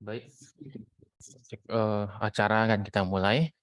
Baik, acara akan kita mulai.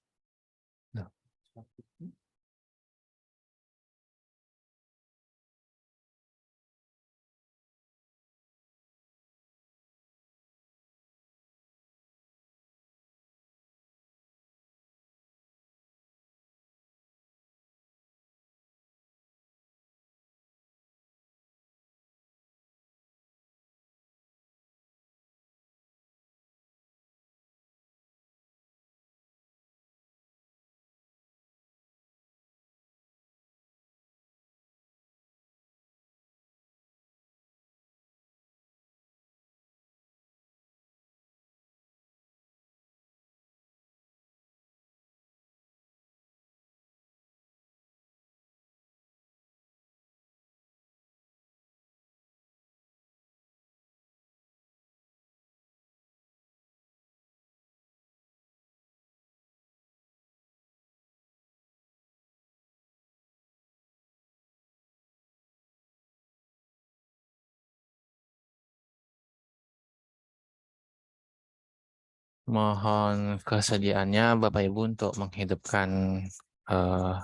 Mohon kesediaannya Bapak Ibu untuk menghidupkan eh,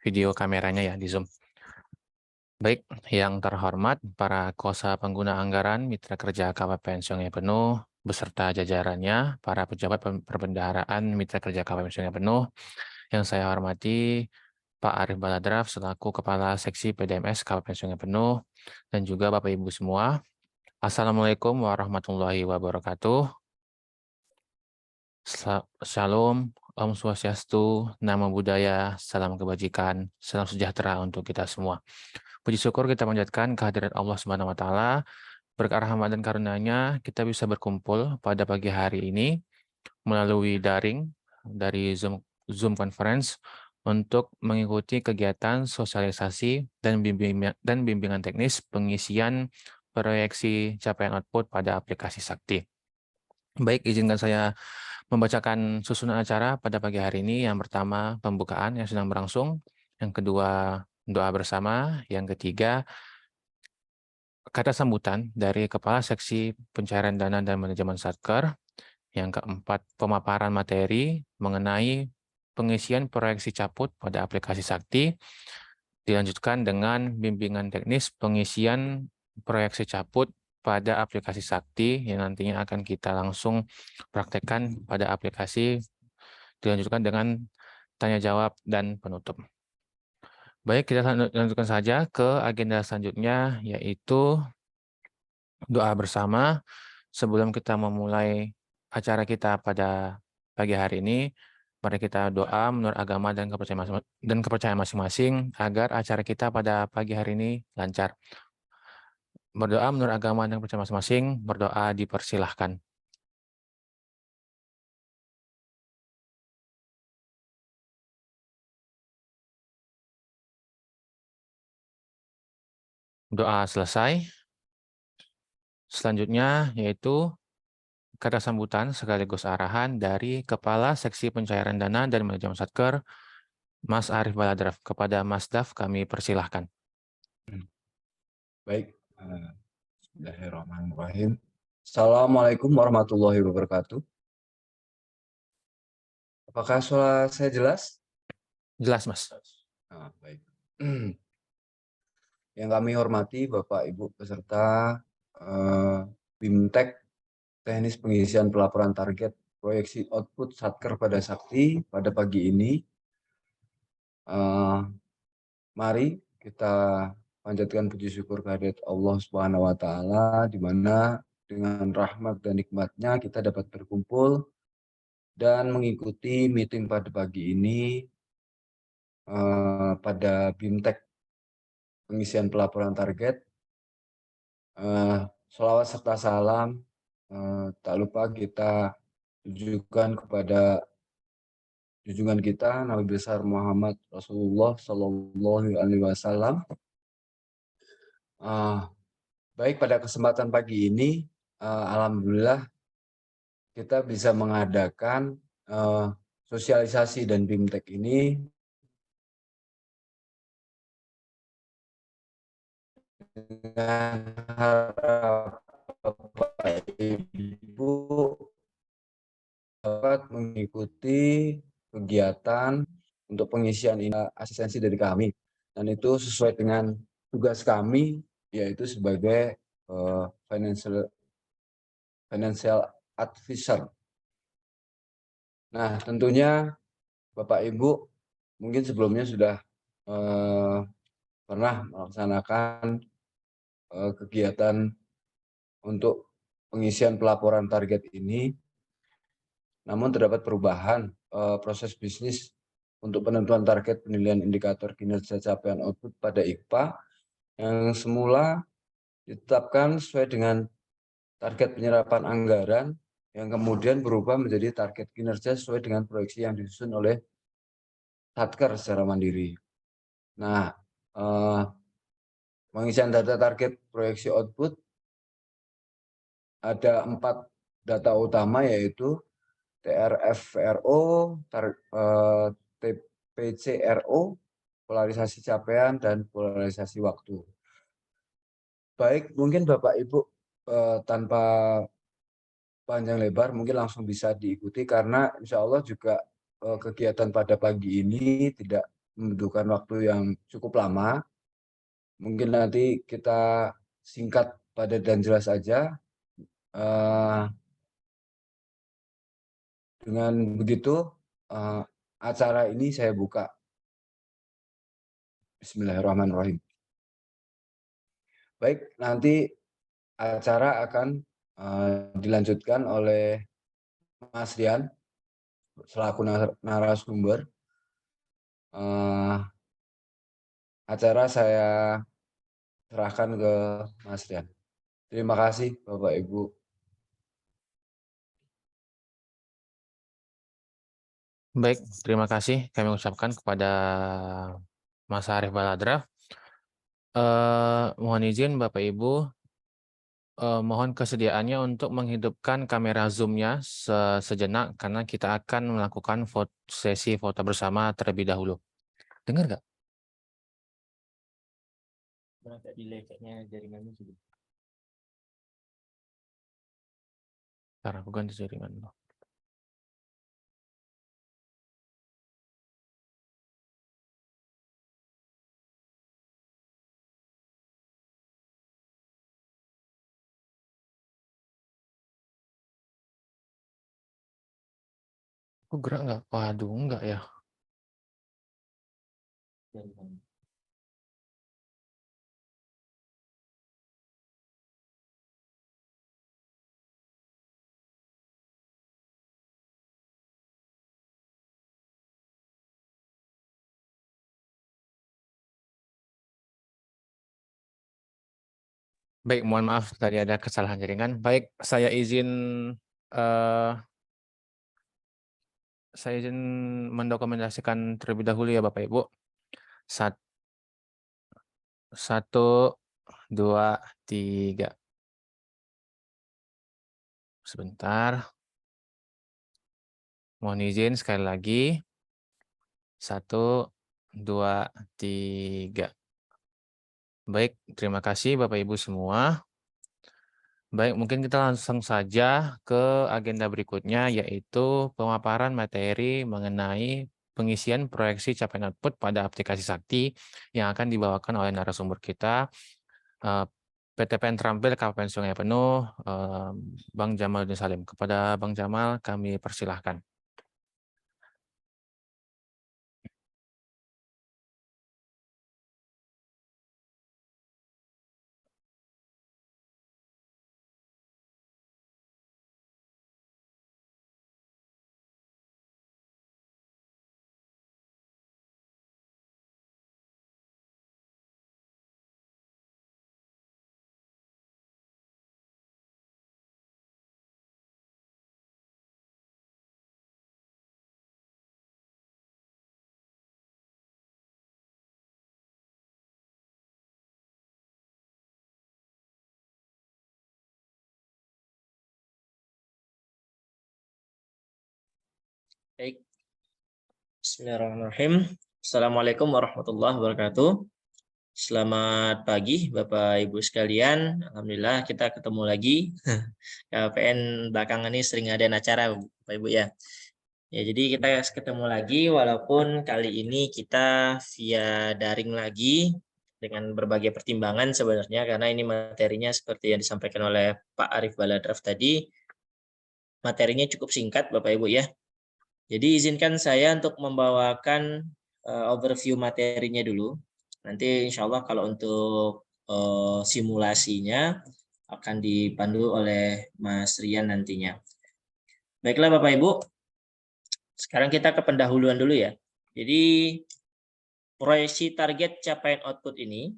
video kameranya ya di Zoom. Baik, yang terhormat para kosa pengguna anggaran, mitra kerja KPPN Sungai Penuh, beserta jajarannya, para pejabat perbendaharaan mitra kerja KPPN Sungai Penuh, yang saya hormati Pak Arif Baladraf selaku Kepala Seksi PDMS KPPN Sungai Penuh, dan juga Bapak Ibu semua. Assalamualaikum warahmatullahi wabarakatuh. Shalom, Om Swastiastu, Namo Buddhaya, salam kebajikan, salam sejahtera untuk kita semua. Puji syukur kita panjatkan kehadirat Allah Subhanahu wa taala. Berkat rahmat dan karunia-Nya kita bisa berkumpul pada pagi hari ini melalui daring dari Zoom Conference untuk mengikuti kegiatan sosialisasi dan bimbingan teknis pengisian proyeksi capaian output pada aplikasi Sakti. Baik, izinkan saya membacakan susunan acara pada pagi hari ini. Yang pertama, pembukaan yang sedang berlangsung. Yang kedua, doa bersama. Yang ketiga, kata sambutan dari Kepala Seksi Pencairan Dana dan Manajemen Satker. Yang keempat, pemaparan materi mengenai pengisian proyeksi caput pada aplikasi Sakti. Dilanjutkan dengan bimbingan teknis pengisian proyeksi caput pada aplikasi Sakti yang nantinya akan kita langsung praktekkan pada aplikasi. Dilanjutkan dengan tanya jawab dan penutup. Baik, kita lanjutkan saja ke agenda selanjutnya, yaitu doa bersama. Sebelum kita memulai acara kita pada pagi hari ini, mari kita doa menurut agama dan kepercayaan masing-masing agar acara kita pada pagi hari ini lancar. Berdoa menurut agama dan kepercayaan masing-masing, berdoa dipersilahkan. Doa selesai. Selanjutnya yaitu kata sambutan sekaligus arahan dari Kepala Seksi Pencairan Dana dan Manajemen Satker, Mas Arif Baladraf. Kepada Mas Daf kami persilahkan. Baik, Bismillahirrahmanirrahim. Assalamualaikum warahmatullahi wabarakatuh. Apakah suara saya jelas? Jelas, Mas. Baik. Yang kami hormati Bapak Ibu peserta BIMTEK Teknis Pengisian Pelaporan Target Proyeksi Output Satker pada Sakti pada pagi ini. Mari kita panjatkan puji syukur kehadirat Allah Subhanahu wa taala di mana dengan rahmat dan nikmatnya kita dapat berkumpul dan mengikuti meeting pada pagi ini pada BIMTEK pengisian pelaporan target. Sholawat serta salam tak lupa kita tujukan kepada junjungan kita Nabi besar Muhammad Rasulullah Shallallahu Alaihi Wasallam. Baik, pada kesempatan pagi ini, alhamdulillah kita bisa mengadakan sosialisasi dan BIMTEK ini dengan harapan Bapak Ibu dapat mengikuti kegiatan untuk pengisian ini asistensi dari kami, dan itu sesuai dengan tugas kami, yaitu sebagai financial advisor. Nah, tentunya Bapak Ibu mungkin sebelumnya sudah pernah melaksanakan kegiatan untuk pengisian pelaporan target ini, namun terdapat perubahan proses bisnis untuk penentuan target penilaian indikator kinerja capaian output pada IKPA yang semula ditetapkan sesuai dengan target penyerapan anggaran yang kemudian berubah menjadi target kinerja sesuai dengan proyeksi yang disusun oleh Satker secara mandiri. Nah, pengisian data target proyeksi output ada 4 data utama, yaitu TRFRO, TPCRO, polarisasi capaian, dan polarisasi waktu. Baik, mungkin Bapak Ibu tanpa panjang lebar mungkin langsung bisa diikuti, karena insya Allah juga kegiatan pada pagi ini tidak membutuhkan waktu yang cukup lama. Mungkin nanti kita singkat, padat, dan jelas saja. Dengan begitu, acara ini saya buka. Bismillahirrahmanirrahim. Baik, nanti acara akan dilanjutkan oleh Mas Rian selaku narasumber. Acara saya serahkan ke Mas Rian. Terima kasih Bapak Ibu. Baik, terima kasih kami ucapkan kepada Mas Arif Baladra. Mohon izin Bapak Ibu, mohon kesediaannya untuk menghidupkan kamera Zoom-nya sejenak karena kita akan melakukan sesi foto bersama terlebih dahulu. Dengar nggak? Berapa delay kayaknya jaringannya sudah. Ntar aku ganti jaringan dulu. Aku gerak nggak? Waduh, enggak ya. Baik, mohon maaf tadi ada kesalahan jaringan. Baik, eh, saya izin mendokumentasikan terlebih dahulu ya Bapak Ibu. Satu, dua, tiga. Sebentar. Mohon izin sekali lagi. Satu, dua, tiga. Baik, terima kasih Bapak Ibu semua. Baik, mungkin kita langsung saja ke agenda berikutnya, yaitu pemaparan materi mengenai pengisian proyeksi capaian output pada aplikasi Sakti yang akan dibawakan oleh narasumber kita, PTPN Terampil Kabupaten Sungai Penuh, Bang Jamaluddin Salim. Kepada Bang Jamal, kami persilahkan. Baik. Bismillahirrahmanirrahim. Assalamualaikum warahmatullahi wabarakatuh. Selamat pagi Bapak Ibu sekalian. Alhamdulillah kita ketemu lagi. KPN belakangan ini sering ada acara Bapak Ibu ya. Ya, jadi kita ketemu lagi walaupun kali ini kita via daring lagi dengan berbagai pertimbangan sebenarnya, karena ini materinya seperti yang disampaikan oleh Pak Arif Baladraf tadi, materinya cukup singkat Bapak Ibu ya. Jadi izinkan saya untuk membawakan overview materinya dulu. Nanti insya Allah kalau untuk simulasinya akan dipandu oleh Mas Rian nantinya. Baiklah Bapak Ibu, sekarang kita ke pendahuluan dulu ya. Jadi proyeksi target capaian output ini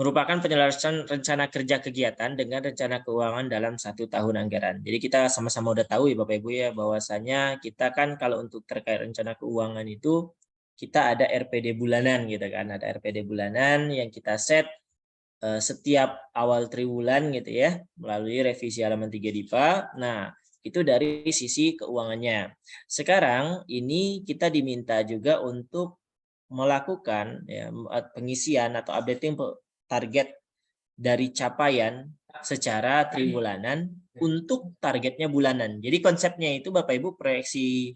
merupakan penyelesaian rencana kerja kegiatan dengan rencana keuangan dalam 1 tahun anggaran. Jadi kita sama-sama udah tahu ya Bapak Ibu ya, bahwasanya kita kan kalau untuk terkait rencana keuangan itu kita ada RPD bulanan gitu kan, ada RPD bulanan yang kita set setiap awal triwulan gitu ya, melalui revisi halaman 3 DIPA. Nah, itu dari sisi keuangannya. Sekarang ini kita diminta juga untuk melakukan ya, pengisian atau updating target dari capaian secara triwulanan untuk targetnya bulanan. Jadi konsepnya itu Bapak Ibu proyeksi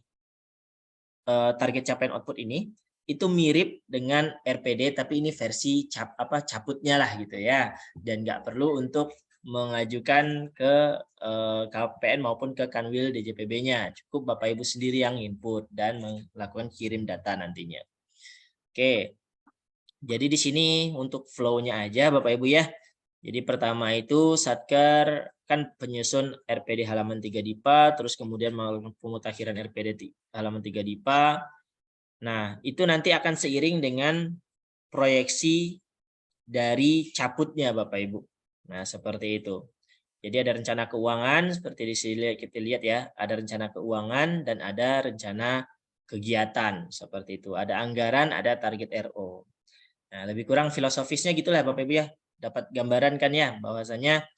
target capaian output ini itu mirip dengan RPD tapi ini versi caputnya lah gitu ya, dan nggak perlu untuk mengajukan ke KPN maupun ke Kanwil DJPB-nya. Cukup Bapak Ibu sendiri yang input dan melakukan kirim data nantinya. Oke. Jadi di sini untuk flow-nya aja Bapak Ibu ya. Jadi pertama itu Satker kan penyusun RPD halaman 3 DIPA, terus kemudian melakukan pemutakhiran RPD halaman 3 DIPA. Nah, itu nanti akan seiring dengan proyeksi dari caputnya Bapak Ibu. Nah, seperti itu. Jadi ada rencana keuangan seperti di sini kita lihat ya, ada rencana keuangan dan ada rencana kegiatan seperti itu. Ada anggaran, ada target RO. Nah, lebih kurang filosofisnya gitulah Bapak Ibu ya. Dapat gambaran kan ya, bahwasanya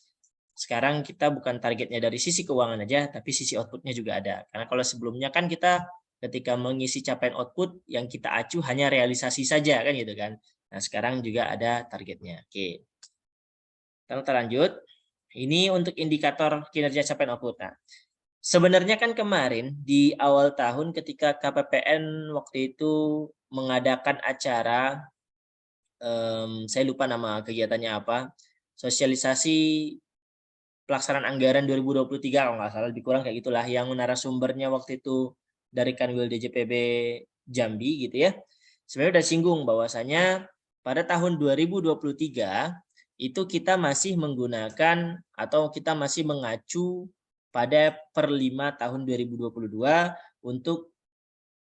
sekarang kita bukan targetnya dari sisi keuangan aja, tapi sisi outputnya juga ada. Karena kalau sebelumnya kan kita ketika mengisi capaian output, yang kita acu hanya realisasi saja kan gitu kan. Nah, sekarang juga ada targetnya. Oke. Kita lanjut. Ini untuk indikator kinerja capaian output. Nah, sebenarnya kan kemarin di awal tahun ketika KPPN waktu itu mengadakan acara, saya lupa nama kegiatannya apa, sosialisasi pelaksanaan anggaran 2023 kalau nggak salah, lebih kurang kayak gitulah, yang narasumbernya waktu itu dari Kanwil DJPB Jambi gitu ya. Sebenarnya udah singgung bahwasanya pada tahun 2023 itu kita masih menggunakan atau kita masih mengacu pada per 5 tahun 2022 untuk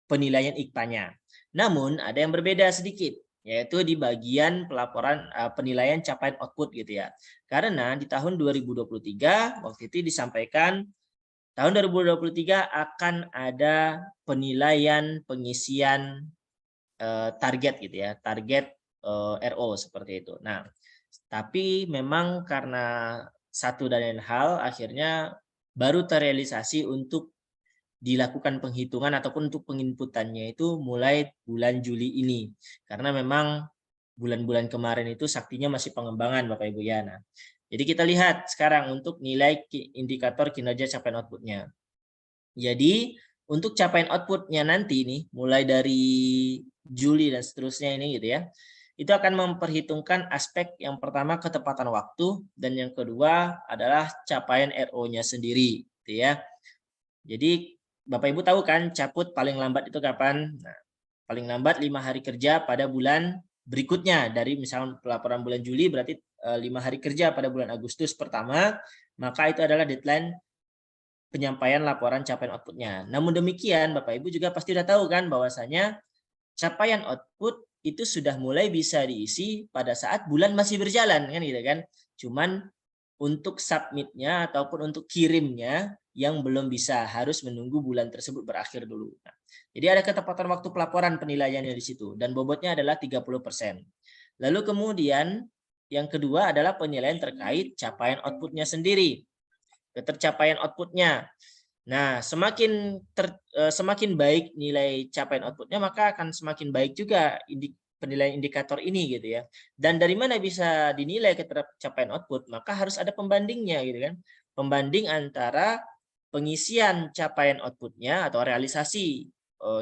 penilaian IKPA-nya. Namun ada yang berbeda sedikit, yaitu di bagian pelaporan penilaian capaian output gitu ya. Karena di tahun 2023 waktu itu disampaikan tahun 2023 akan ada penilaian pengisian target gitu ya, target RO seperti itu. Nah, tapi memang karena satu dan lain hal akhirnya baru terrealisasi untuk dilakukan penghitungan ataupun untuk penginputannya itu mulai bulan Juli ini. Karena memang bulan-bulan kemarin itu saktinya masih pengembangan Bapak Ibu ya. Nah, jadi kita lihat sekarang untuk nilai indikator kinerja capaian outputnya. Jadi untuk capaian outputnya nanti nih mulai dari Juli dan seterusnya ini gitu ya, itu akan memperhitungkan aspek yang pertama ketepatan waktu dan yang kedua adalah capaian RO-nya sendiri gitu ya. Jadi Bapak Ibu tahu kan caput paling lambat itu kapan? Nah, paling lambat 5 hari kerja pada bulan berikutnya. Dari misalnya pelaporan bulan Juli berarti 5 hari kerja pada bulan Agustus pertama, maka itu adalah deadline penyampaian laporan capaian outputnya. Namun demikian Bapak Ibu juga pasti sudah tahu kan bahwasanya capaian output itu sudah mulai bisa diisi pada saat bulan masih berjalan kan gitu kan. Cuman untuk submitnya ataupun untuk kirimnya yang belum bisa, harus menunggu bulan tersebut berakhir dulu. Nah, jadi ada ketepatan waktu pelaporan penilaiannya di situ dan bobotnya adalah 30%. Lalu kemudian yang kedua adalah penilaian terkait capaian outputnya sendiri. Ketercapaian outputnya. Nah, semakin baik nilai capaian outputnya, maka akan semakin baik juga penilaian indikator ini gitu ya. Dan dari mana bisa dinilai capaian output? Maka harus ada pembandingnya gitu kan. Pembanding antara pengisian capaian outputnya atau realisasi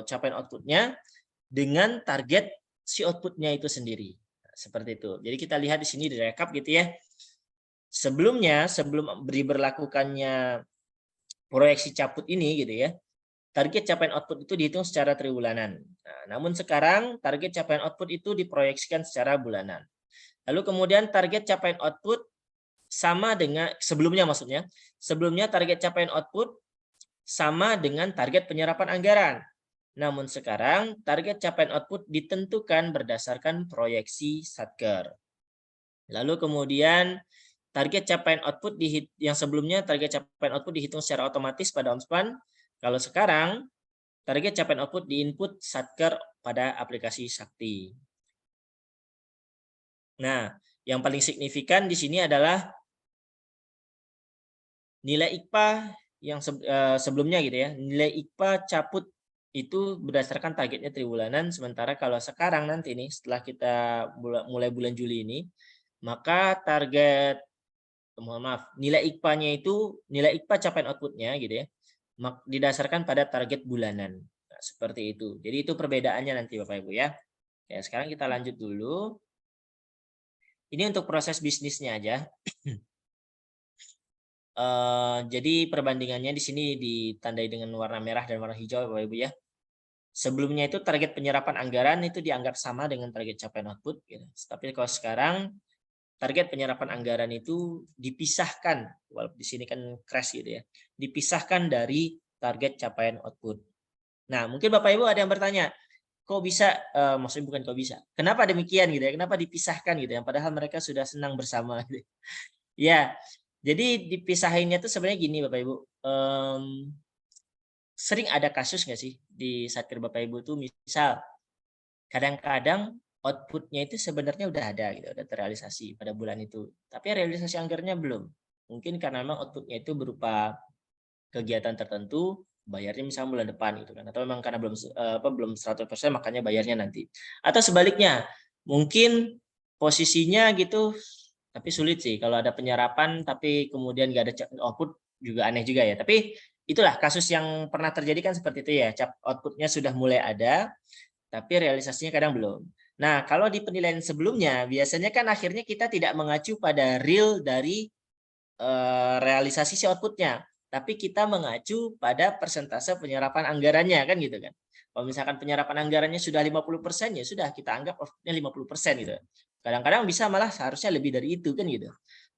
capaian outputnya dengan target si outputnya itu sendiri. Nah, seperti itu. Jadi kita lihat di sini direkap gitu ya. Sebelumnya, sebelum diberlakukannya proyeksi caput ini gitu ya, target capaian output itu dihitung secara triwulanan. Nah, namun sekarang target capaian output itu diproyeksikan secara bulanan. Lalu kemudian target capaian output sama dengan sebelumnya, maksudnya sebelumnya target capaian output sama dengan target penyerapan anggaran. Namun sekarang target capaian output ditentukan berdasarkan proyeksi Satker. Lalu kemudian target capaian output yang sebelumnya target capaian output dihitung secara otomatis pada OMSPAN. Kalau sekarang target capaian output diinput Satker pada aplikasi Sakti. Nah, yang paling signifikan di sini adalah nilai IKPA yang sebelumnya gitu ya. Nilai IKPA caput itu berdasarkan targetnya triwulanan, sementara kalau sekarang nanti nih setelah kita mulai bulan Juli ini, maka target nilai IKPA-nya itu nilai IKPA capaian outputnya gitu ya, didasarkan pada target bulanan. Nah, seperti itu. Jadi itu perbedaannya nanti Bapak Ibu ya. Ya, sekarang kita lanjut dulu. Ini untuk proses bisnisnya aja. Jadi perbandingannya di sini ditandai dengan warna merah dan warna hijau Bapak Ibu ya. Sebelumnya itu target penyerapan anggaran itu dianggap sama dengan target capaian output gitu. Tapi kalau sekarang target penyerapan anggaran itu dipisahkan, walaupun di sini kan crash gitu ya, dipisahkan dari target capaian output. Nah, mungkin Bapak Ibu ada yang bertanya, kok bisa, maksudnya bukan kok bisa, kenapa demikian gitu ya, kenapa dipisahkan gitu ya, padahal mereka sudah senang bersama gitu. Ya, jadi dipisahinnya tuh sebenarnya gini Bapak Ibu, sering ada kasus nggak sih di Satker Bapak Ibu tuh, misal kadang-kadang outputnya itu sebenarnya udah ada gitu, udah terrealisasi pada bulan itu, tapi realisasi anggarannya belum. Mungkin karena memang outputnya itu berupa kegiatan tertentu, bayarnya misalnya bulan depan gitu kan, atau memang karena belum 100% makanya bayarnya nanti. Atau sebaliknya, mungkin posisinya gitu, tapi sulit sih kalau ada penyerapan tapi kemudian nggak ada output, juga aneh juga ya. Tapi itulah kasus yang pernah terjadi kan seperti itu ya, outputnya sudah mulai ada, tapi realisasinya kadang belum. Nah, kalau di penilaian sebelumnya, biasanya kan akhirnya kita tidak mengacu pada real dari realisasi si outputnya, tapi kita mengacu pada persentase penyerapan anggarannya kan gitu kan. Kalau misalkan penyerapan anggarannya sudah 50%, ya sudah kita anggap outputnya 50% gitu. Kadang-kadang bisa malah seharusnya lebih dari itu kan gitu.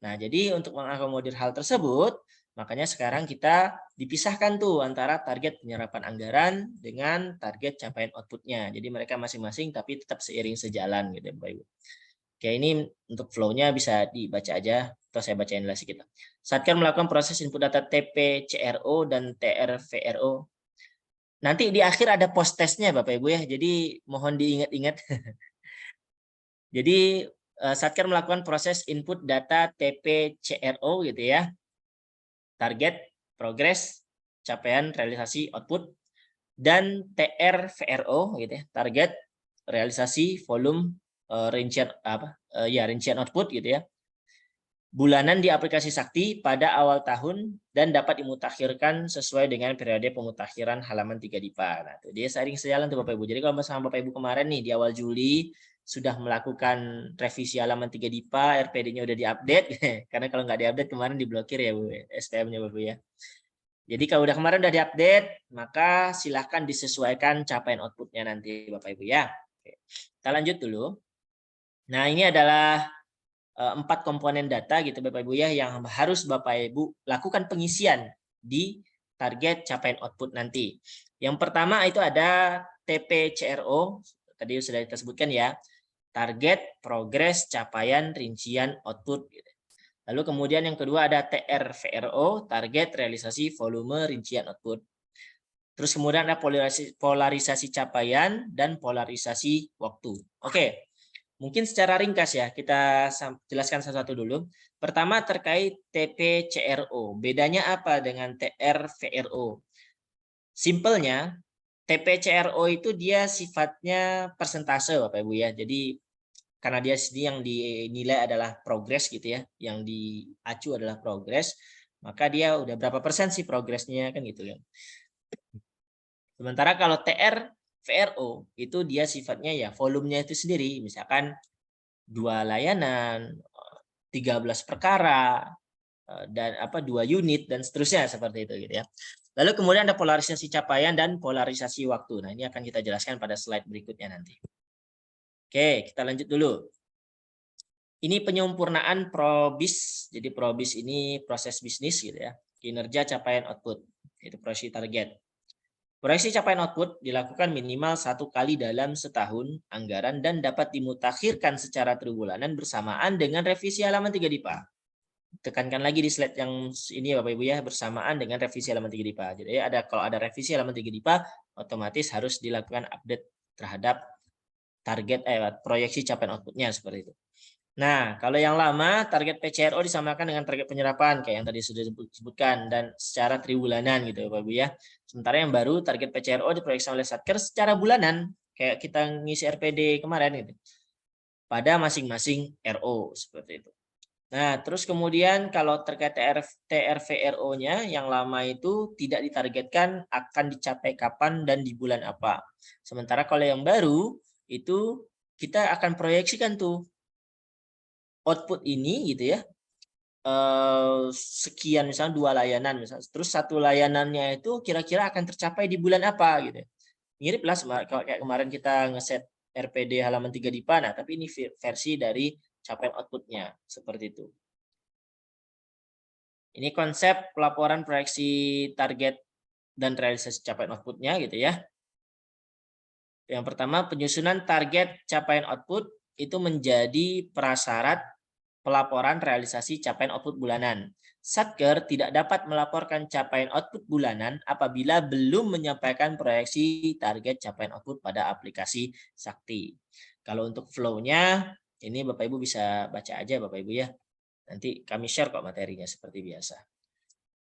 Nah, jadi untuk mengakomodir hal tersebut, makanya sekarang kita dipisahkan tuh antara target penyerapan anggaran dengan target capaian outputnya. Jadi mereka masing-masing tapi tetap seiring sejalan gitu Bapak Ibu. Oke, ini untuk flow-nya bisa dibaca aja atau saya bacain lagi kita. Satker melakukan proses input data TP, CRO dan TRVRO. Nanti di akhir ada post testnya Bapak Ibu ya. Jadi mohon diingat-ingat. Jadi Satker melakukan proses input data TP, CRO gitu ya. Target, progres, capaian, realisasi, output, dan TRVRO gitu ya. Target, realisasi, volume, rincian rincian output gitu ya. Bulanan di aplikasi Sakti pada awal tahun dan dapat dimutakhirkan sesuai dengan periode pemutakhiran halaman 3 DIPA. Nah, itu dia seiring sejalan tuh Bapak Ibu. Jadi kalau sama Bapak Ibu kemarin nih di awal Juli sudah melakukan revisi halaman 3 DIPA, RPD-nya udah diupdate karena kalau nggak diupdate kemarin diblokir ya Bu, SPM-nya Bapak ya. Jadi kalau udah kemarin udah diupdate, maka silahkan disesuaikan capaian outputnya nanti Bapak Ibu ya. Oke. Kita lanjut dulu. Nah, ini adalah 4 komponen data gitu Bapak Ibu ya yang harus Bapak Ibu lakukan pengisian di target capaian output nanti. Yang pertama itu ada TPCRO, tadi sudah kita sebutkan ya, target, progres, capaian, rincian, output. Gitu. Lalu kemudian yang kedua ada TRVRO, target, realisasi, volume, rincian, output. Terus kemudian ada polarisasi capaian dan polarisasi waktu. Oke. Mungkin secara ringkas ya, kita jelaskan satu-satu dulu. Pertama terkait TPCRO. Bedanya apa dengan TRVRO? Simpelnya, TPCRO itu dia sifatnya persentase Bapak Ibu ya. Jadi karena dia yang dinilai adalah progres gitu ya, yang diacu adalah progres, maka dia udah berapa persen sih progresnya kan gitu ya. Sementara kalau TRVRO itu dia sifatnya ya volumenya itu sendiri, misalkan 2 layanan, 13 perkara, dan 2 unit dan seterusnya seperti itu gitu ya. Lalu kemudian ada polarisasi capaian dan polarisasi waktu. Nah, ini akan kita jelaskan pada slide berikutnya nanti. Oke, kita lanjut dulu. Ini penyempurnaan PROBIS. Jadi PROBIS ini proses bisnis gitu ya. Kinerja capaian output, itu proyeksi target. Proyeksi capaian output dilakukan minimal 1 kali dalam setahun anggaran dan dapat dimutakhirkan secara triwulanan bersamaan dengan revisi halaman 3 DIPA. Tekankan lagi di slide yang ini ya Bapak Ibu ya, bersamaan dengan revisi halaman 3 DIPA. Jadi kalau ada revisi halaman 3 DIPA, otomatis harus dilakukan update terhadap target proyeksi capaian outputnya seperti itu. Nah, kalau yang lama target PCRO disamakan dengan target penyerapan kayak yang tadi sudah disebutkan dan secara triwulanan gitu Bapak Ibu ya. Sementara yang baru target PCRO diproyeksikan oleh Satker secara bulanan kayak kita ngisi RPD kemarin gitu. Pada masing-masing RO seperti itu. Nah, terus kemudian kalau terkait TRVRO-nya yang lama itu tidak ditargetkan akan dicapai kapan dan di bulan apa. Sementara kalau yang baru itu kita akan proyeksikan tuh output ini gitu ya, sekian misalnya 2 layanan misalnya, terus 1 layanannya itu kira-kira akan tercapai di bulan apa gitu. Mirip lah kayak kemarin kita ngeset RPD halaman 3 DIPA, nah tapi ini versi dari capaian outputnya seperti itu. Ini konsep pelaporan proyeksi target dan realisasi capaian outputnya gitu ya. Yang pertama, penyusunan target capaian output itu menjadi prasyarat pelaporan realisasi capaian output bulanan. Satker tidak dapat melaporkan capaian output bulanan apabila belum menyampaikan proyeksi target capaian output pada aplikasi Sakti. Kalau untuk flow-nya, ini Bapak Ibu bisa baca aja Bapak Ibu ya. Nanti kami share kok materinya seperti biasa.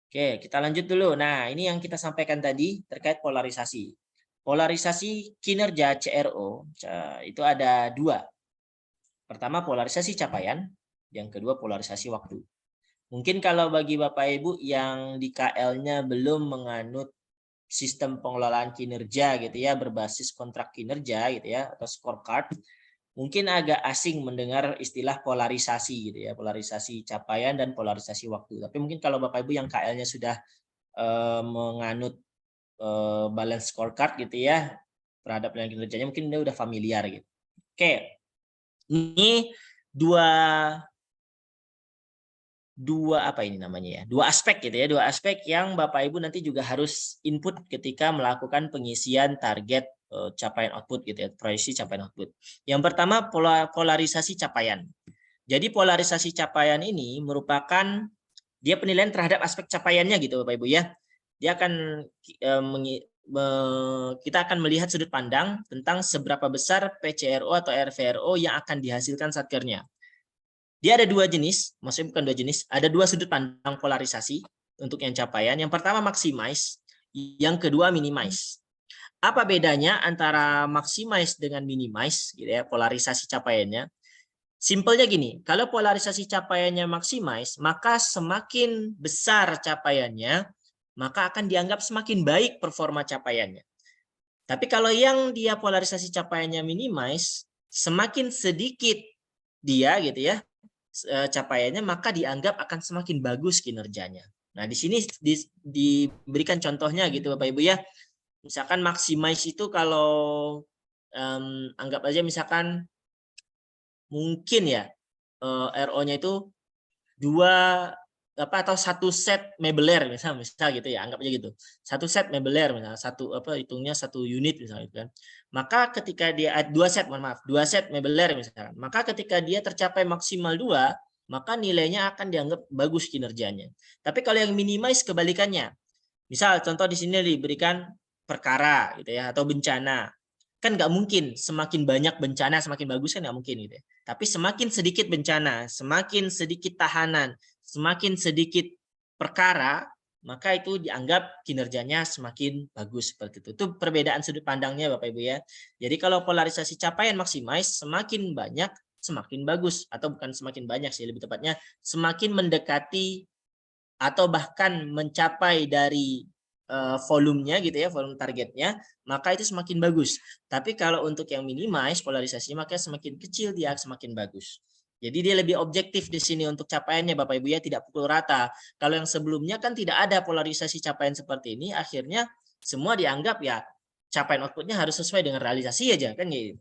Oke, kita lanjut dulu. Nah, ini yang kita sampaikan tadi terkait polarisasi. Polarisasi kinerja CRO itu ada 2. Pertama polarisasi capaian, yang kedua polarisasi waktu. Mungkin kalau bagi Bapak Ibu yang di KL-nya belum menganut sistem pengelolaan kinerja gitu ya, berbasis kontrak kinerja gitu ya, atau scorecard, mungkin agak asing mendengar istilah polarisasi gitu ya, polarisasi capaian dan polarisasi waktu. Tapi mungkin kalau Bapak Ibu yang KL-nya sudah menganut balance scorecard gitu ya, terhadap penilaian kinerjanya, mungkin dia udah familiar gitu. Oke, ini dua aspek gitu ya, 2 aspek yang Bapak Ibu nanti juga harus input ketika melakukan pengisian target capaian output gitu ya, proyeksi capaian output. Yang pertama polarisasi capaian. Jadi polarisasi capaian ini merupakan dia penilaian terhadap aspek capaiannya gitu Bapak Ibu ya. Dia akan kita akan melihat sudut pandang tentang seberapa besar PCRO atau RVRO yang akan dihasilkan satkernya. Dia ada 2 jenis, maksudnya bukan 2 jenis, ada 2 sudut pandang polarisasi untuk yang capaian. Yang pertama maximize, yang kedua minimize. Apa bedanya antara maximize dengan minimize gitu ya, polarisasi capaiannya? Simpelnya gini, kalau polarisasi capaiannya maximize, maka semakin besar capaiannya, maka akan dianggap semakin baik performa capaiannya. Tapi kalau yang dia polarisasi capaiannya minimize, semakin sedikit dia gitu ya capaiannya, maka dianggap akan semakin bagus kinerjanya. Nah, di sini diberikan contohnya gitu Bapak Ibu ya. Misalkan maximize itu kalau anggap aja misalkan mungkin ya RO-nya itu 2 atau 1 set mebeler misal gitu ya, anggap aja gitu. 1 set mebeler misalnya, hitungnya 1 unit misalnya gitu kan. Maka ketika dia 2 set mebeler misalkan. Maka ketika dia tercapai maksimal 2, maka nilainya akan dianggap bagus kinerjanya. Tapi kalau yang minimize kebalikannya. Misal contoh di sini diberikan perkara gitu ya atau bencana. kan nggak mungkin semakin banyak bencana semakin bagus, kan nggak mungkin gitu ya. Tapi semakin sedikit bencana, semakin sedikit tahanan, semakin sedikit perkara, maka itu dianggap kinerjanya semakin bagus seperti itu. Itu perbedaan sudut pandangnya Bapak Ibu ya. Jadi kalau polarisasi capaian maksimalis semakin banyak semakin bagus, atau bukan semakin banyak sih, lebih tepatnya semakin mendekati atau bahkan mencapai dari volumenya gitu ya, volume targetnya, maka itu semakin bagus. Tapi kalau untuk yang minimize polarisasinya, maka semakin kecil dia semakin bagus. Jadi dia lebih objektif di sini untuk capaiannya Bapak Ibu ya, tidak pukul rata. Kalau yang sebelumnya kan tidak ada polarisasi capaian seperti ini, akhirnya semua dianggap ya capaian outputnya harus sesuai dengan realisasi aja kan gitu.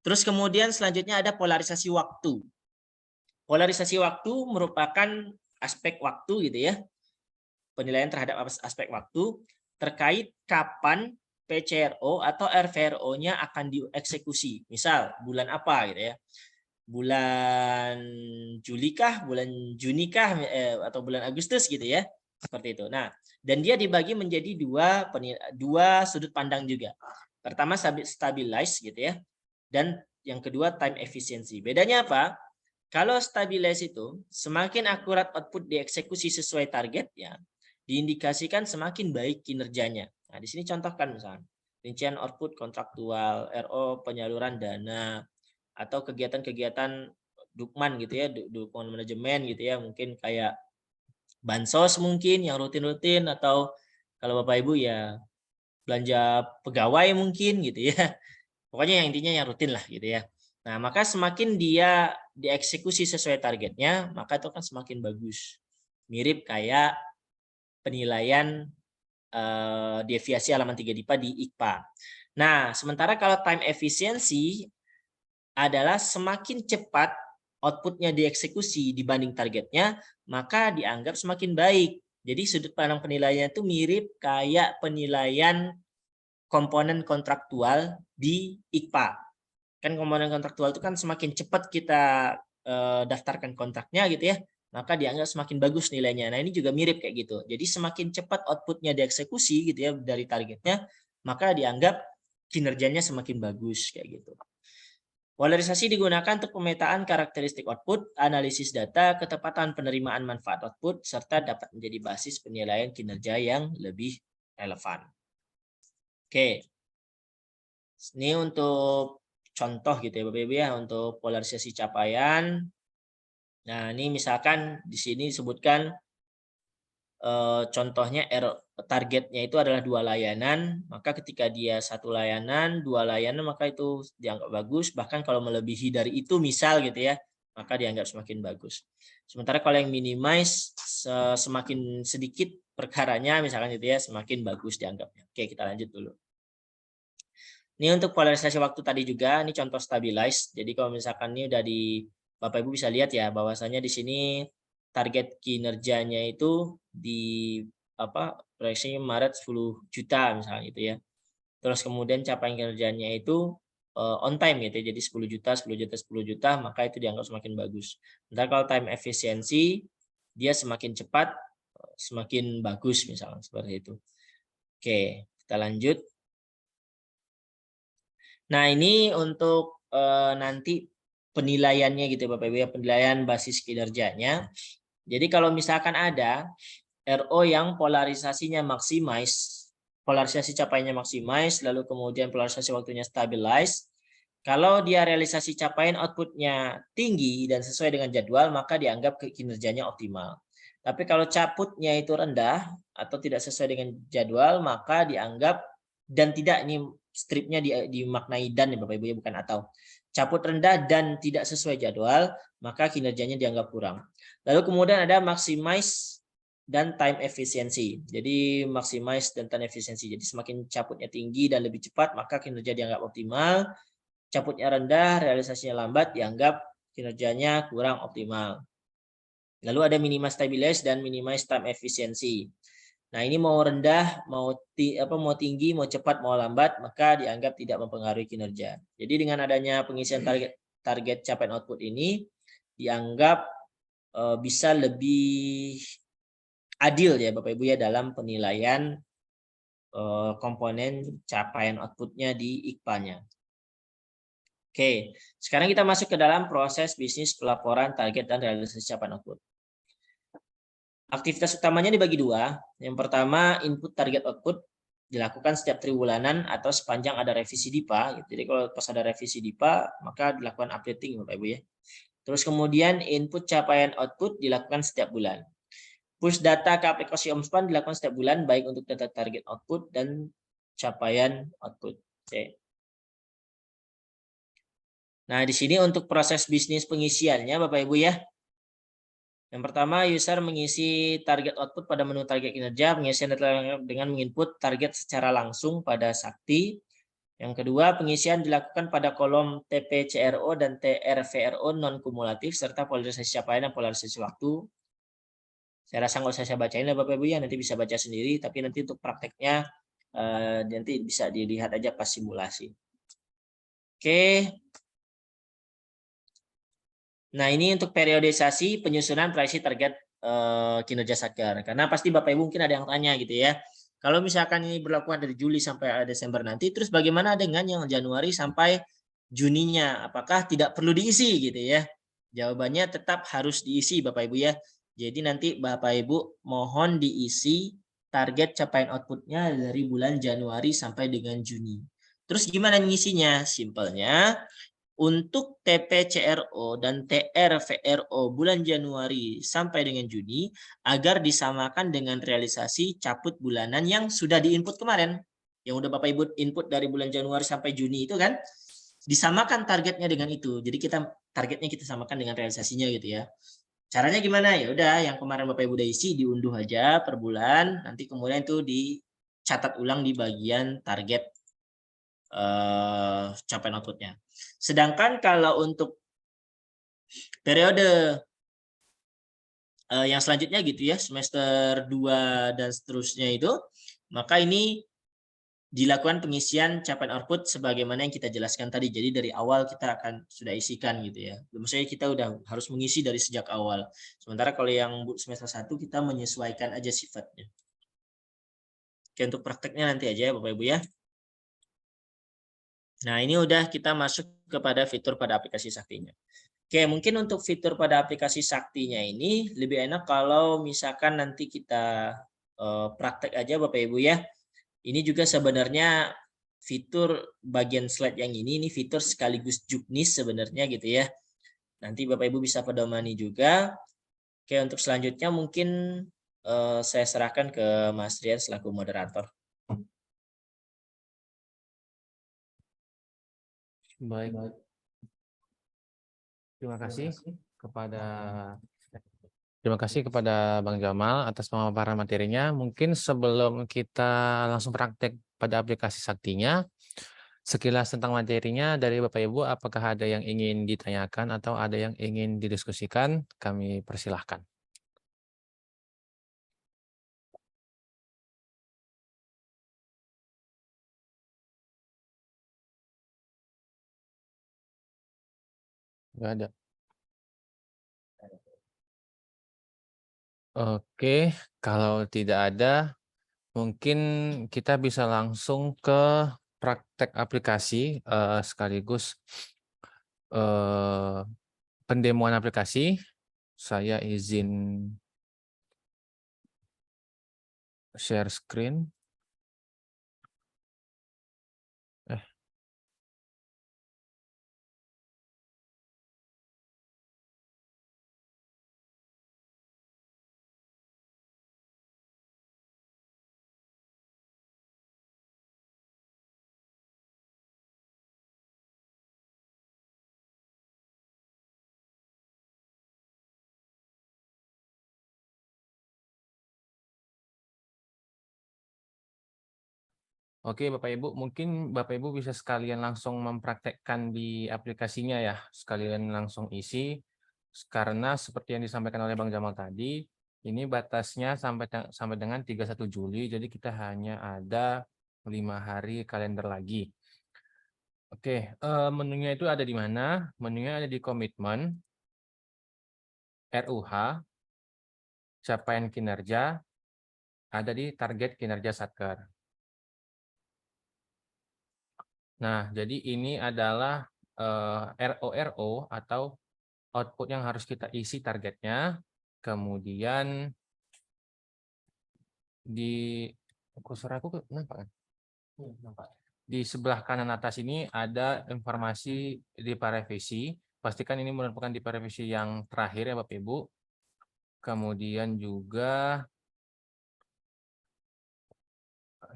Terus kemudian selanjutnya ada polarisasi waktu. Polarisasi waktu merupakan aspek waktu gitu ya. Penilaian terhadap aspek waktu terkait kapan PCRO atau RVRO-nya akan dieksekusi. Misal bulan apa gitu ya. Bulan Juli kah, bulan Juni kah, atau bulan Agustus gitu ya. Seperti itu. Nah, dan dia dibagi menjadi dua sudut pandang juga. Pertama stabilize gitu ya. Dan yang kedua time efficiency. Bedanya apa? Kalau stabilize itu semakin akurat output dieksekusi sesuai target ya, diindikasikan semakin baik kinerjanya. Nah, di sini contohkan misalnya rincian output kontraktual, RO penyaluran dana, atau kegiatan-kegiatan Dukman gitu ya, dukungan manajemen gitu ya, mungkin kayak bansos mungkin yang rutin-rutin, atau kalau Bapak Ibu ya belanja pegawai mungkin gitu ya. Pokoknya yang intinya yang rutin lah gitu ya. Nah, maka semakin dia dieksekusi sesuai targetnya, maka itu akan semakin bagus. Mirip kayak penilaian deviasi halaman 3 DIPA di IKPA. Nah, sementara kalau time efficiency adalah semakin cepat outputnya dieksekusi dibanding targetnya, maka dianggap semakin baik. Jadi sudut pandang penilaiannya itu mirip kayak penilaian komponen kontraktual di IKPA. Kan komponen kontraktual itu kan semakin cepat kita daftarkan kontraknya gitu ya, maka dianggap semakin bagus nilainya. Nah, ini juga mirip kayak gitu. Jadi semakin cepat outputnya dieksekusi gitu ya dari targetnya, maka dianggap kinerjanya semakin bagus kayak gitu. Polarisasi digunakan untuk pemetaan karakteristik output, analisis data, ketepatan penerimaan manfaat output, serta dapat menjadi basis penilaian kinerja yang lebih relevan. Oke. Ini untuk contoh gitu ya Bapak Ibu ya, untuk polarisasi capaian. Nah, ini misalkan di sini disebutkan contohnya targetnya itu adalah 2 layanan, maka ketika dia 1 layanan, 2 layanan, maka itu dianggap bagus. Bahkan kalau melebihi dari itu misal gitu ya, maka dianggap semakin bagus. Sementara kalau yang minimize semakin sedikit perkaranya misalkan gitu ya, semakin bagus dianggapnya. Oke, kita lanjut dulu. Ini untuk polarisasi waktu tadi juga, ini contoh stabilize. Jadi kalau misalkan ini udah di Bapak Ibu bisa lihat ya, bahwasanya di sini target kinerjanya itu di proyeksinya Maret 10 juta misalnya gitu ya. Terus kemudian capaian kinerjanya itu on time gitu ya. Jadi 10 juta, 10 juta, 10 juta, maka itu dianggap semakin bagus. Sementara kalau time efficiency dia semakin cepat semakin bagus misalnya seperti itu. Oke, kita lanjut. Nah, ini untuk nanti penilaiannya gitu ya Bapak Ibu ya, penilaian basis kinerjanya. Jadi kalau misalkan ada RO yang polarisasinya maximize, polarisasi capaiannya maximize, lalu kemudian polarisasi waktunya stabilize, kalau dia realisasi capaian outputnya tinggi dan sesuai dengan jadwal, maka dianggap kinerjanya optimal. Tapi kalau caputnya itu rendah atau tidak sesuai dengan jadwal, maka dianggap dan tidak, ini stripnya dimaknai dan ya Bapak Ibu ya, bukan atau. Caput rendah dan tidak sesuai jadwal, maka kinerjanya dianggap kurang. Lalu kemudian ada maximize dan time efficiency. Jadi maximize dan time efficiency. Jadi semakin caputnya tinggi dan lebih cepat, maka kinerja dianggap optimal. Caputnya rendah, realisasinya lambat, dianggap kinerjanya kurang optimal. Lalu ada minimize stabilize dan minimize time efficiency. Nah, ini mau rendah, mau tinggi, mau cepat, mau lambat, maka dianggap tidak mempengaruhi kinerja. Jadi dengan adanya pengisian target capaian output ini dianggap bisa lebih adil ya Bapak Ibu ya dalam penilaian komponen capaian outputnya di IKPA-nya. Oke, sekarang kita masuk ke dalam proses bisnis pelaporan target dan realisasi capaian output. Aktivitas utamanya dibagi dua. Yang pertama, input target output dilakukan setiap triwulanan atau sepanjang ada revisi DIPA. Jadi kalau pas ada revisi DIPA, maka dilakukan updating Bapak Ibu ya. Terus kemudian input capaian output dilakukan setiap bulan. Push data ke aplikasi Omspan dilakukan setiap bulan, baik untuk data target output dan capaian output. Oke. Nah, di sini untuk proses bisnis pengisiannya Bapak Ibu ya. Yang pertama, user mengisi target output pada menu target kinerja, pengisian data dengan menginput target secara langsung pada Sakti. Yang kedua, pengisian dilakukan pada kolom TPCRO dan TRVRO non-kumulatif, serta polarisasi capaian dan polarisasi waktu. Saya rasa nggak usah saya bacain lah Bapak Ibu ya, nanti bisa baca sendiri, tapi nanti untuk prakteknya nanti bisa dilihat aja pas simulasi. Oke. Nah, ini untuk periodisasi penyusunan proyeksi target kinerja Satker. Karena pasti Bapak Ibu mungkin ada yang tanya gitu ya. Kalau misalkan ini berlaku dari Juli sampai Desember nanti, terus bagaimana dengan yang Januari sampai Juninya? Apakah tidak perlu diisi gitu ya? Jawabannya tetap harus diisi Bapak Ibu ya. Jadi nanti Bapak Ibu mohon diisi target capaian outputnya dari bulan Januari sampai dengan Juni. Terus gimana ngisinya? Simpelnya, untuk TPCRO dan TRVRO bulan Januari sampai dengan Juni agar disamakan dengan realisasi caput bulanan yang sudah diinput kemarin. Yang udah Bapak Ibu input dari bulan Januari sampai Juni itu kan, disamakan targetnya dengan itu. Jadi targetnya kita samakan dengan realisasinya gitu ya. Caranya gimana? Ya udah, yang kemarin Bapak Ibu udah isi diunduh aja per bulan, nanti kemudian itu dicatat ulang di bagian target capaian outputnya. Sedangkan kalau untuk periode yang selanjutnya gitu ya, semester 2 dan seterusnya itu, maka ini dilakukan pengisian capaian output sebagaimana yang kita jelaskan tadi. Jadi dari awal kita akan sudah isikan gitu ya. Maksudnya kita udah harus mengisi dari sejak awal. Sementara kalau yang semester 1 kita menyesuaikan aja sifatnya. Oke, untuk prakteknya nanti aja ya Bapak Ibu ya. Nah, ini udah kita masuk kepada fitur pada aplikasi Saktinya. Oke, mungkin untuk fitur pada aplikasi Saktinya ini lebih enak kalau misalkan nanti kita praktek aja Bapak Ibu ya. Ini juga sebenarnya fitur bagian slide yang ini fitur sekaligus juknis sebenarnya gitu ya. Nanti Bapak Ibu bisa pedomani juga. Oke, untuk selanjutnya mungkin saya serahkan ke Mas Rian selaku moderator. Baik. Terima kasih kepada Bang Jamal atas pemaparan materinya. Mungkin sebelum kita langsung praktek pada aplikasi Saktinya, sekilas tentang materinya dari Bapak Ibu, apakah ada yang ingin ditanyakan atau ada yang ingin didiskusikan? Kami persilahkan. Nggak ada. Oke, kalau tidak ada, mungkin kita bisa langsung ke praktek aplikasi sekaligus pendemoan aplikasi. Saya izin share screen. Oke, Bapak Ibu, mungkin Bapak Ibu bisa sekalian langsung mempraktekkan di aplikasinya ya, sekalian langsung isi, karena seperti yang disampaikan oleh Bang Jamal tadi, ini batasnya sampai dengan 31 Juli, jadi kita hanya ada 5 hari kalender lagi. Oke, menunya itu ada di mana? Menunya ada di komitmen, RUH, capaian kinerja, ada di target kinerja Satker. Nah, jadi ini adalah RO atau output yang harus kita isi targetnya. Kemudian di kursor aku nampak kan? Nampak. Di sebelah kanan atas ini ada informasi di revisi. Pastikan ini merupakan di revisi yang terakhir ya Bapak Ibu. Kemudian juga,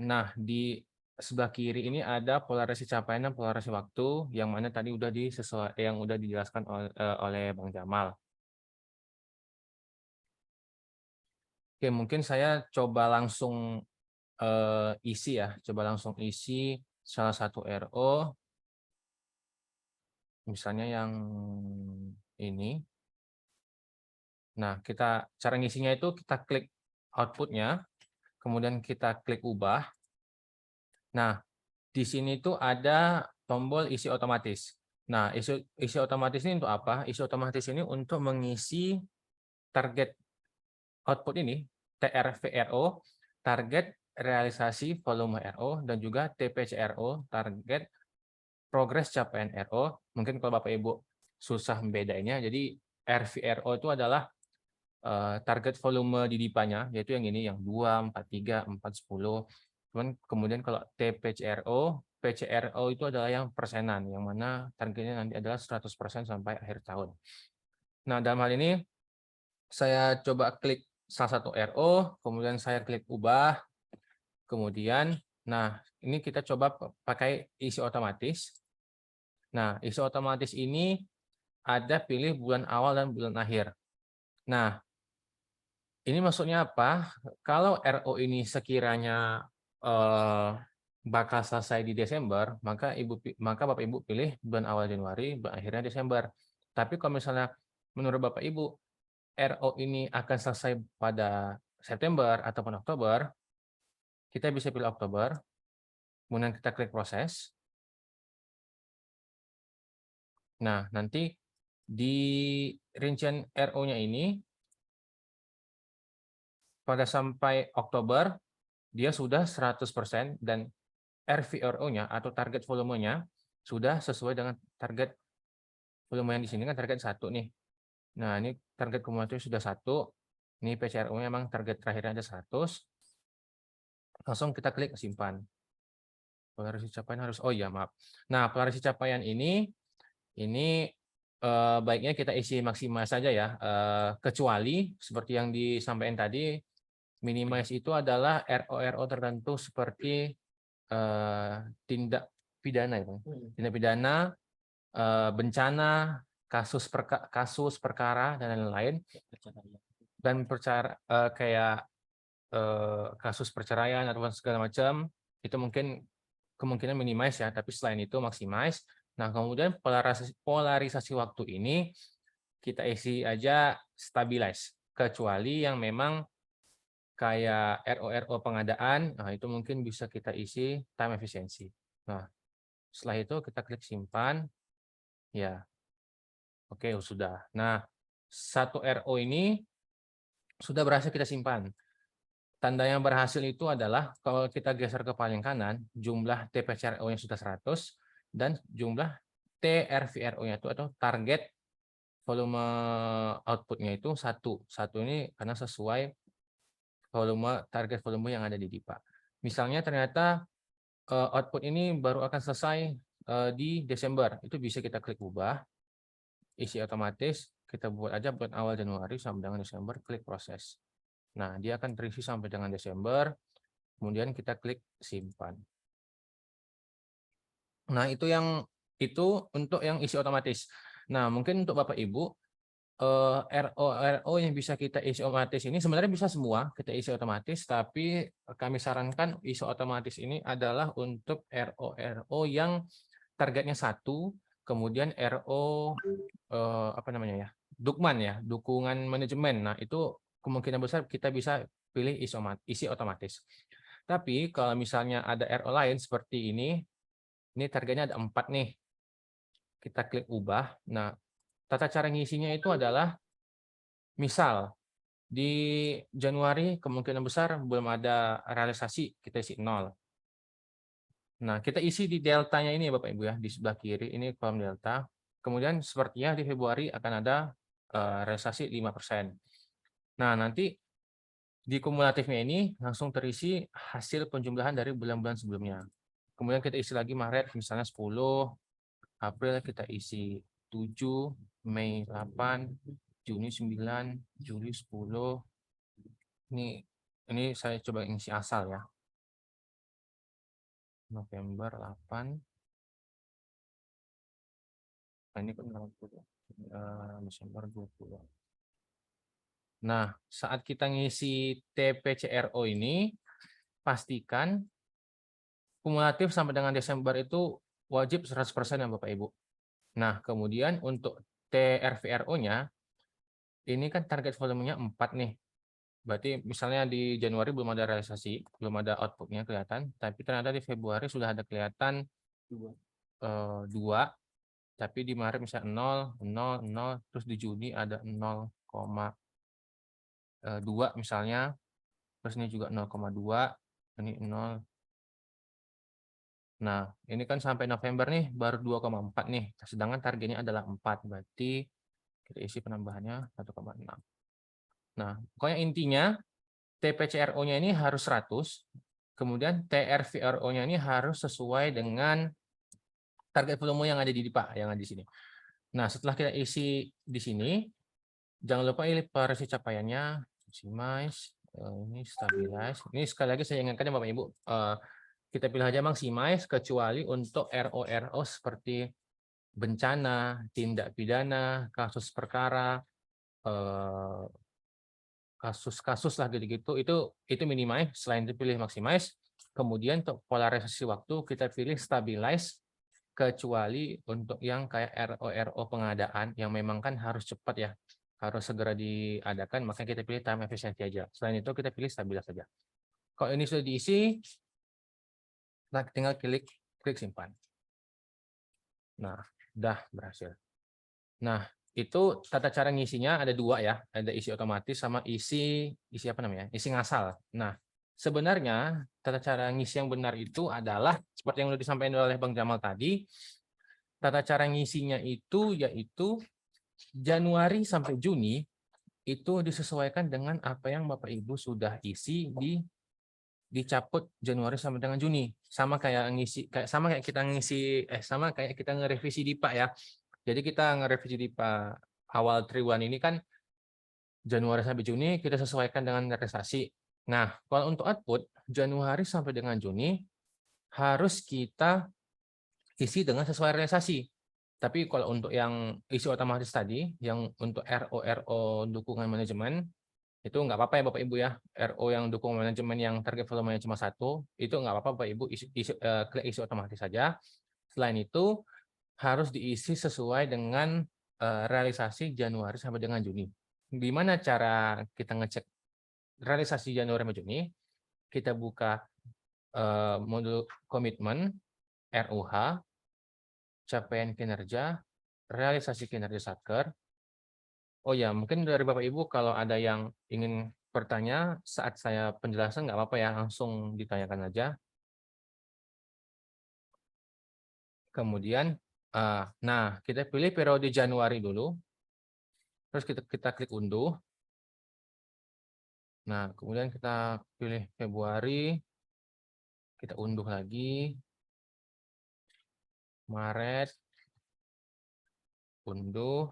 nah di sebelah kiri ini ada polarisasi capaian dan polarisasi waktu yang mana tadi udah dijelaskan oleh Bang Jamal. Oke, mungkin saya coba langsung isi ya, coba langsung isi salah satu RO, misalnya yang ini. Nah, cara ngisinya itu kita klik outputnya, kemudian kita klik ubah. Nah, di sini tuh ada tombol isi otomatis. Nah, isi otomatis ini untuk apa? Isi otomatis ini untuk mengisi target output ini, TRVRO, target realisasi volume RO, dan juga TPCRO, target progres capaian RO. Mungkin kalau Bapak Ibu susah membedainnya, jadi RVRO itu adalah target volume di DIPA-nya, yaitu yang ini, yang 2, 4, 3, 4, 10. Kemudian kalau TPCRO, PCRO itu adalah yang persenan, yang mana targetnya nanti adalah 100% sampai akhir tahun. Nah, dalam hal ini, saya coba klik salah satu RO, kemudian saya klik ubah, kemudian, nah ini kita coba pakai isi otomatis. Nah, isi otomatis ini ada pilih bulan awal dan bulan akhir. Nah, ini maksudnya apa? Kalau RO ini sekiranya bakal selesai di Desember, maka Bapak Ibu pilih bulan awal Januari, bulan akhirnya Desember. Tapi kalau misalnya menurut Bapak Ibu RO ini akan selesai pada September ataupun Oktober, kita bisa pilih Oktober, kemudian kita klik proses. Nah, nanti di rincian RO-nya ini pada sampai Oktober dia sudah 100% dan RVRO-nya atau target volumenya sudah sesuai dengan target volume yang di sini kan target 1 nih. Nah, ini target kumulatif sudah 1. Ini PCRO-nya memang target terakhirnya ada 100. Langsung kita klik simpan. Polarisasi capaian harus, oh iya maaf. Nah, polarisasi capaian ini baiknya kita isi maksimal saja ya. Kecuali seperti yang disampaikan tadi, minimize itu adalah RO tertentu seperti tindak pidana itu. Tindak pidana, bencana, kasus perkara dan lain-lain. Dan kayak kasus perceraian atau segala macam itu mungkin kemungkinan minimize ya, tapi selain itu maximize. Nah, kemudian polarisasi waktu ini kita isi aja stabilize, kecuali yang memang kayak RO pengadaan, nah itu mungkin bisa kita isi time efficiency. Nah, setelah itu kita klik simpan, ya, oke sudah. Nah, satu RO ini sudah berhasil kita simpan. Tanda yang berhasil itu adalah kalau kita geser ke paling kanan, jumlah TPCRO-nya sudah 100 dan jumlah TRVRO-nya itu atau target volume output-nya itu 1. 1 ini karena sesuai target volume yang ada di DIPA. Misalnya ternyata output ini baru akan selesai di Desember, itu bisa kita klik ubah, isi otomatis, kita buat aja buat awal Januari sampai dengan Desember, klik proses. Nah, dia akan terisi sampai dengan Desember, kemudian kita klik simpan. Nah, itu untuk yang isi otomatis. Nah, mungkin untuk Bapak Ibu, RO yang bisa kita isi otomatis ini sebenarnya bisa semua kita isi otomatis, tapi kami sarankan isi otomatis ini adalah untuk RO yang targetnya 1, kemudian RO apa namanya ya, Dukman ya, dukungan manajemen. Nah, itu kemungkinan besar kita bisa pilih isi otomatis. Tapi kalau misalnya ada RO lain seperti ini targetnya ada 4 nih. Kita klik ubah. Nah, tata cara ngisinya itu adalah, misal di Januari kemungkinan besar belum ada realisasi, kita isi 0. Nah, kita isi di deltanya ini ya Bapak Ibu ya, di sebelah kiri ini kolom delta. Kemudian sepertinya di Februari akan ada realisasi 5%. Nah, nanti di kumulatifnya ini langsung terisi hasil penjumlahan dari bulan-bulan sebelumnya. Kemudian kita isi lagi Maret misalnya 10, April kita isi 7, Mei 8, Juni 9, Juli 10. Ini saya coba isi asal ya. November 8. Nah, ini kan 80. Desember 20. Nah, saat kita ngisi TPCRO ini, pastikan kumulatif sampai dengan Desember itu wajib 100% ya Bapak Ibu. Nah, kemudian untuk TRVRO-nya, ini kan target volumenya 4 nih. Berarti misalnya di Januari belum ada realisasi, belum ada output-nya kelihatan, tapi ternyata di Februari sudah ada kelihatan 2, tapi di Maret misalnya 0, 0, 0, terus di Juni ada 0,2 misalnya, terus ini juga 0,2, ini 0. Nah, ini kan sampai November nih baru 2,4 nih, sedangkan targetnya adalah 4, berarti kita isi penambahannya 1,6. Nah, pokoknya intinya TPCRO-nya ini harus 100, kemudian TRVRO-nya ini harus sesuai dengan target volume yang ada di DIPA, yang ada di sini. Nah, setelah kita isi di sini, jangan lupa ini variasi capaiannya, maximize, ini stabilize. Ini sekali lagi saya ingatkan ya Bapak Ibu, kita pilih aja maximize kecuali untuk RO-RO seperti bencana, tindak pidana, kasus perkara, kasus-kasus lah gitu-gitu, itu minimize, selain itu pilih maximize. Kemudian untuk polarisasi waktu kita pilih stabilize, kecuali untuk yang kayak RO pengadaan yang memang kan harus cepat ya, harus segera diadakan, makanya kita pilih time efficiency aja. Selain itu kita pilih stabilize saja. Kalau ini sudah diisi, nah tinggal klik simpan. Nah, udah berhasil. Nah, itu tata cara ngisinya ada 2 ya, ada isi otomatis sama isi apa namanya? Isi ngasal. Nah, sebenarnya tata cara ngisi yang benar itu adalah seperti yang sudah disampaikan oleh Bang Jamal tadi. Tata cara ngisinya itu yaitu Januari sampai Juni itu disesuaikan dengan apa yang Bapak Ibu sudah isi dicaput Januari sampai dengan Juni. Sama kayak kita ngerevisi DIPA ya. Jadi kita ngerevisi DIPA awal triwulan ini kan Januari sampai Juni kita sesuaikan dengan realisasi. Nah, kalau untuk output Januari sampai dengan Juni harus kita isi dengan sesuai realisasi. Tapi kalau untuk yang isi otomatis tadi, yang untuk RO dukungan manajemen, itu nggak apa-apa ya Bapak Ibu ya. RO yang dukung manajemen yang target volumenya cuma 1, itu nggak apa-apa Bapak Ibu, klik isi otomatis saja. Selain itu, harus diisi sesuai dengan realisasi Januari sampai dengan Juni. Gimana cara kita ngecek realisasi Januari sampai Juni? Kita buka modul komitmen, RUH, capaian kinerja, realisasi kinerja Satker. Oh ya, mungkin dari Bapak Ibu kalau ada yang ingin bertanya saat saya penjelasan nggak apa-apa ya, langsung ditanyakan aja. Kemudian, nah kita pilih periode Januari dulu, terus kita klik unduh. Nah, kemudian kita pilih Februari, kita unduh lagi, Maret, unduh,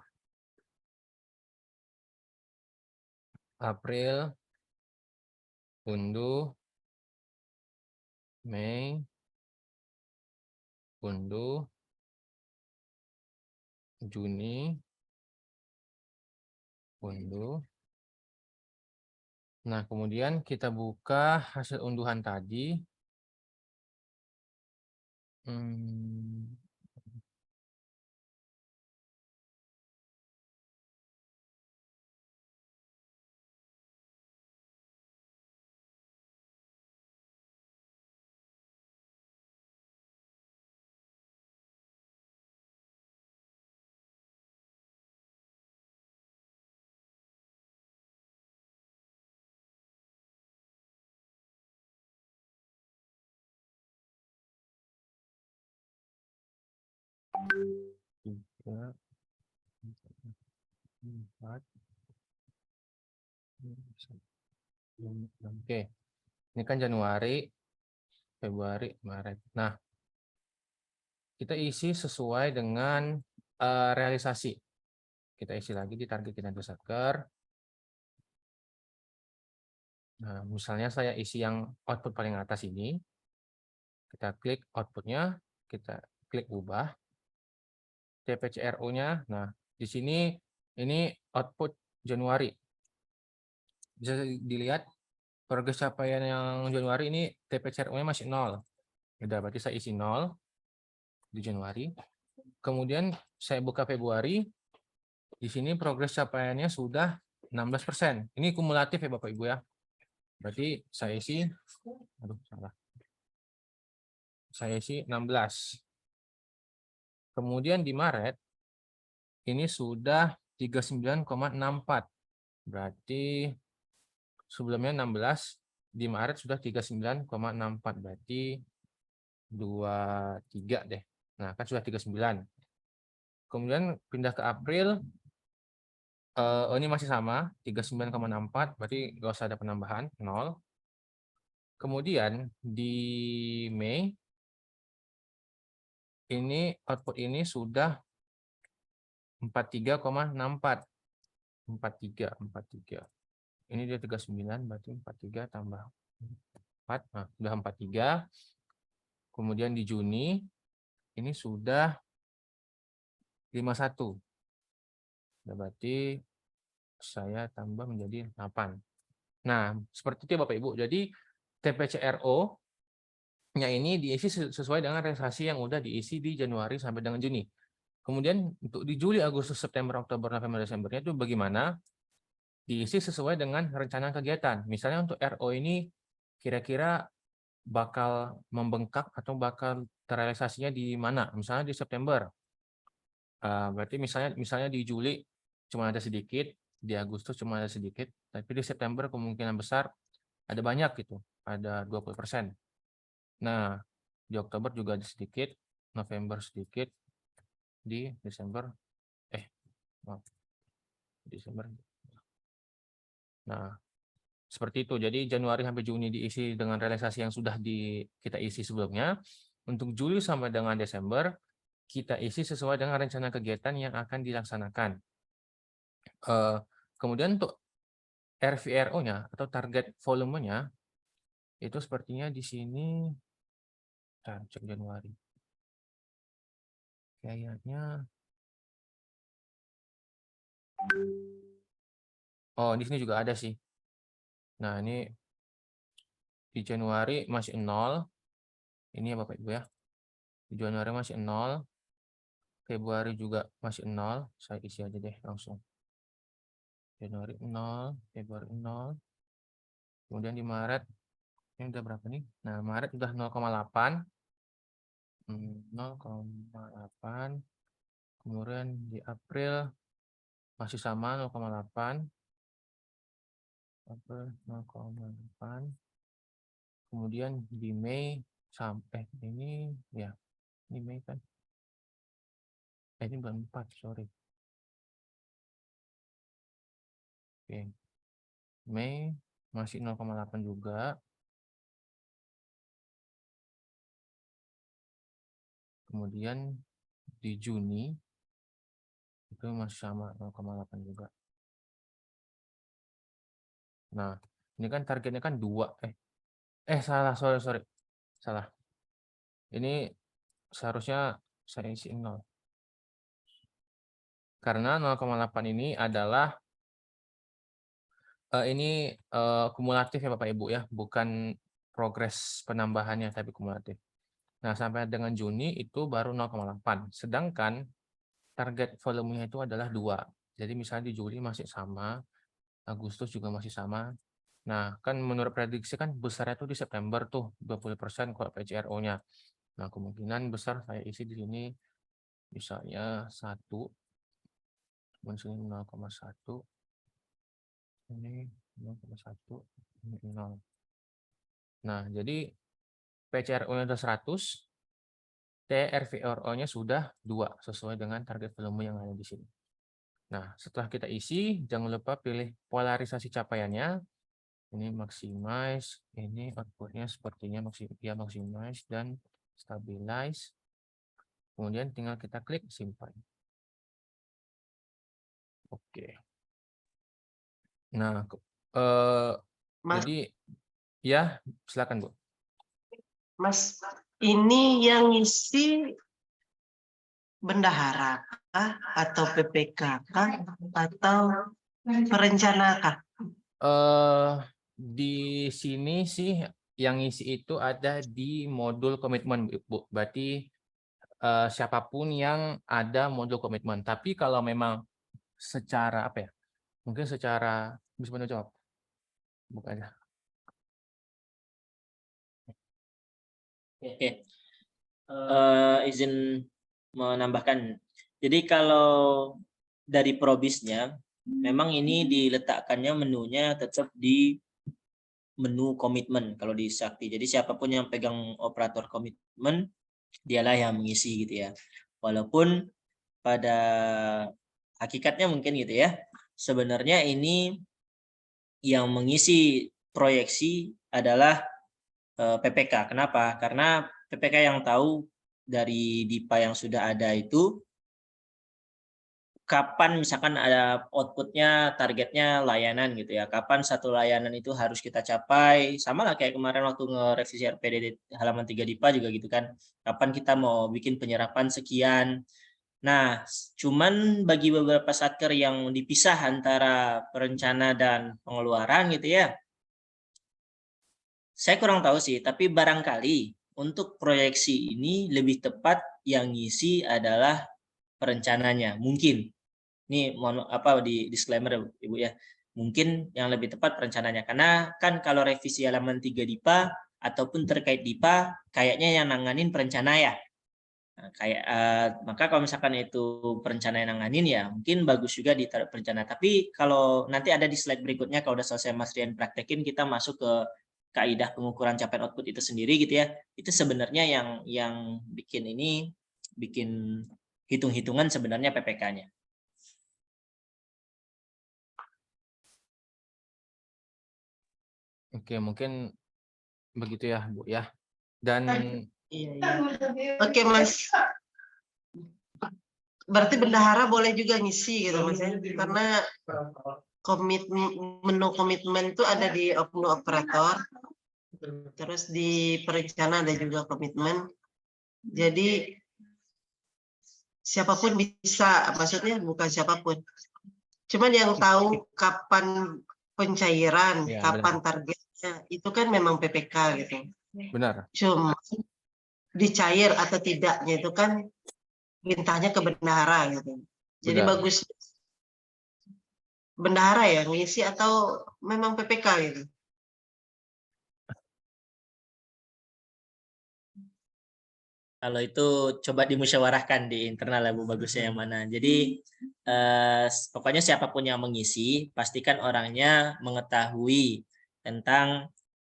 April, unduh, Mei, unduh, Juni, unduh. Nah, kemudian kita buka hasil unduhan tadi. 3, 4, 5. Oke, ini kan Januari, Februari, Maret. Nah, kita isi sesuai dengan realisasi. Kita isi lagi di target kinerja satker. Nah, misalnya saya isi yang output paling atas ini. Kita klik outputnya, kita klik ubah. TPCRO-nya, nah di sini ini output Januari. Bisa dilihat progres capaian yang Januari ini TPCRO-nya masih 0. Udah, berarti saya isi 0 di Januari. Kemudian saya buka Februari. Di sini progres capaiannya sudah 16%. Ini kumulatif ya Bapak Ibu ya. Berarti saya isi, aduh salah. Saya isi 16. Kemudian di Maret ini sudah 39,64. Berarti sebelumnya 16, di Maret sudah 39,64. Berarti 23 deh. Nah, kan sudah 39. Kemudian pindah ke April. Ini masih sama, 39,64. Berarti nggak usah ada penambahan, 0. Kemudian di Mei, ini output ini sudah 43,64. 43. Ini dia 39, berarti 43 tambah 4. Nah, sudah 43. Kemudian di Juni, ini sudah 51. Berarti saya tambah menjadi 8. Nah, seperti itu Bapak Ibu. Jadi TPCRO-nya ini diisi sesuai dengan realisasi yang udah diisi di Januari sampai dengan Juni. Kemudian untuk di Juli, Agustus, September, Oktober, November, Desembernya itu bagaimana? Diisi sesuai dengan rencana kegiatan. Misalnya untuk RO ini kira-kira bakal membengkak atau bakal terrealisasinya di mana? Misalnya di September. Berarti misalnya di Juli cuma ada sedikit, di Agustus cuma ada sedikit, tapi di September kemungkinan besar ada banyak gitu, ada 20%. Nah, di Oktober juga ada sedikit, November sedikit, di Desember, Desember. Nah, seperti itu. Jadi Januari sampai Juni diisi dengan realisasi yang sudah kita isi sebelumnya. Untuk Juli sampai dengan Desember, kita isi sesuai dengan rencana kegiatan yang akan dilaksanakan. Kemudian untuk RVRO-nya atau target volumenya, itu sepertinya di sini, cek Januari. Kayaknya, oh di sini juga ada sih. Nah ini di Januari masih 0. Ini ya Bapak Ibu ya. Di Januari masih 0. Februari juga masih 0. Saya isi aja deh langsung. Januari 0, Februari 0. Kemudian di Maret, ini udah berapa nih? Nah, Maret udah 0,8. 0,8. Kemudian di April masih sama 0,8. April 0,8. Kemudian di Mei sampai ini ya, ini Mei kan? Ini bulan 4, sorry. Oke. Mei masih 0,8 juga. Kemudian di Juni itu masih sama 0,8 juga. Nah, ini kan targetnya kan 2. Salah, sorry. Salah. Ini seharusnya saya isi 0. Karena 0,8 ini adalah ini kumulatif ya Bapak Ibu ya, bukan progres penambahannya tapi kumulatif. Nah, sampai dengan Juni itu baru 0,8. Sedangkan target volumenya itu adalah 2. Jadi misalnya di Juli masih sama, Agustus juga masih sama. Nah, kan menurut prediksi kan besarnya itu di September tuh 20% kalau PCRO-nya. Nah, kemungkinan besar saya isi di sini misalnya 1, kemudian 0,1, ini 0,1, ini 0. Nah, jadi PCRO-nya udah 100, TRVRO-nya sudah 2 sesuai dengan target volume yang ada di sini. Nah, setelah kita isi, jangan lupa pilih polarisasi capaiannya. Ini maximize, ini outputnya sepertinya maximize dan stabilize. Kemudian tinggal kita klik simpan. Oke. Nah, Mas, jadi ya silakan Bu. Mas, ini yang ngisi bendahara kah? Atau PPK kah? Atau perencana kah? Di sini sih yang ngisi itu ada di modul komitmen, Bu. Berarti siapapun yang ada modul komitmen. Tapi kalau memang secara apa ya? Mungkin secara bisa bantu jawab. Buka aja. Oke. Izin menambahkan. Jadi kalau dari probisnya, memang ini diletakkannya menunya tetap di menu komitmen kalau di Sakti. Jadi siapapun yang pegang operator komitmen, dialah yang mengisi gitu ya. Walaupun pada hakikatnya mungkin gitu ya, sebenarnya ini yang mengisi proyeksi adalah PPK. Kenapa? Karena PPK yang tahu dari DIPA yang sudah ada itu kapan misalkan ada outputnya, targetnya layanan gitu ya. Kapan satu layanan itu harus kita capai. Sama lah kayak kemarin waktu ngerevisi RPD di halaman 3 DIPA juga gitu kan. Kapan kita mau bikin penyerapan sekian. Nah, cuman bagi beberapa satker yang dipisah antara perencana dan pengeluaran gitu ya. Saya kurang tahu sih, tapi barangkali untuk proyeksi ini lebih tepat yang ngisi adalah perencananya. Mungkin. Ini mohon di disclaimer Ibu ya. Mungkin yang lebih tepat perencananya. Karena kan kalau revisi halaman 3 DIPA ataupun terkait DIPA kayaknya yang nanganin perencana ya. Nah, maka kalau misalkan itu perencana yang nanganin ya mungkin bagus juga di perencana. Tapi kalau nanti ada di slide berikutnya kalau udah selesai Mas Rian praktekin kita masuk ke kaidah pengukuran capaian output itu sendiri gitu ya. Itu sebenarnya yang bikin hitung-hitungan sebenarnya PPK-nya. Oke, mungkin begitu ya, Bu ya. Dan Iya. Oke, Mas. Berarti bendahara boleh juga ngisi gitu, Mas. Karena menu komitmen itu ada di oknum operator. Terus di perencana ada juga komitmen. Jadi siapapun bisa, maksudnya bukan siapapun. Cuman yang tahu kapan pencairan, ya, kapan benar. targetnya, itu kan memang PPK gitu. Benar. Cuma dicair atau tidaknya itu kan perintahnya ke bendahara gitu. Jadi Benar. bagus bendahara ya ngisi atau memang PPK gitu. Kalau itu coba dimusyawarahkan di internal Bu bagusnya yang mana. Jadi pokoknya siapapun yang mengisi pastikan orangnya mengetahui tentang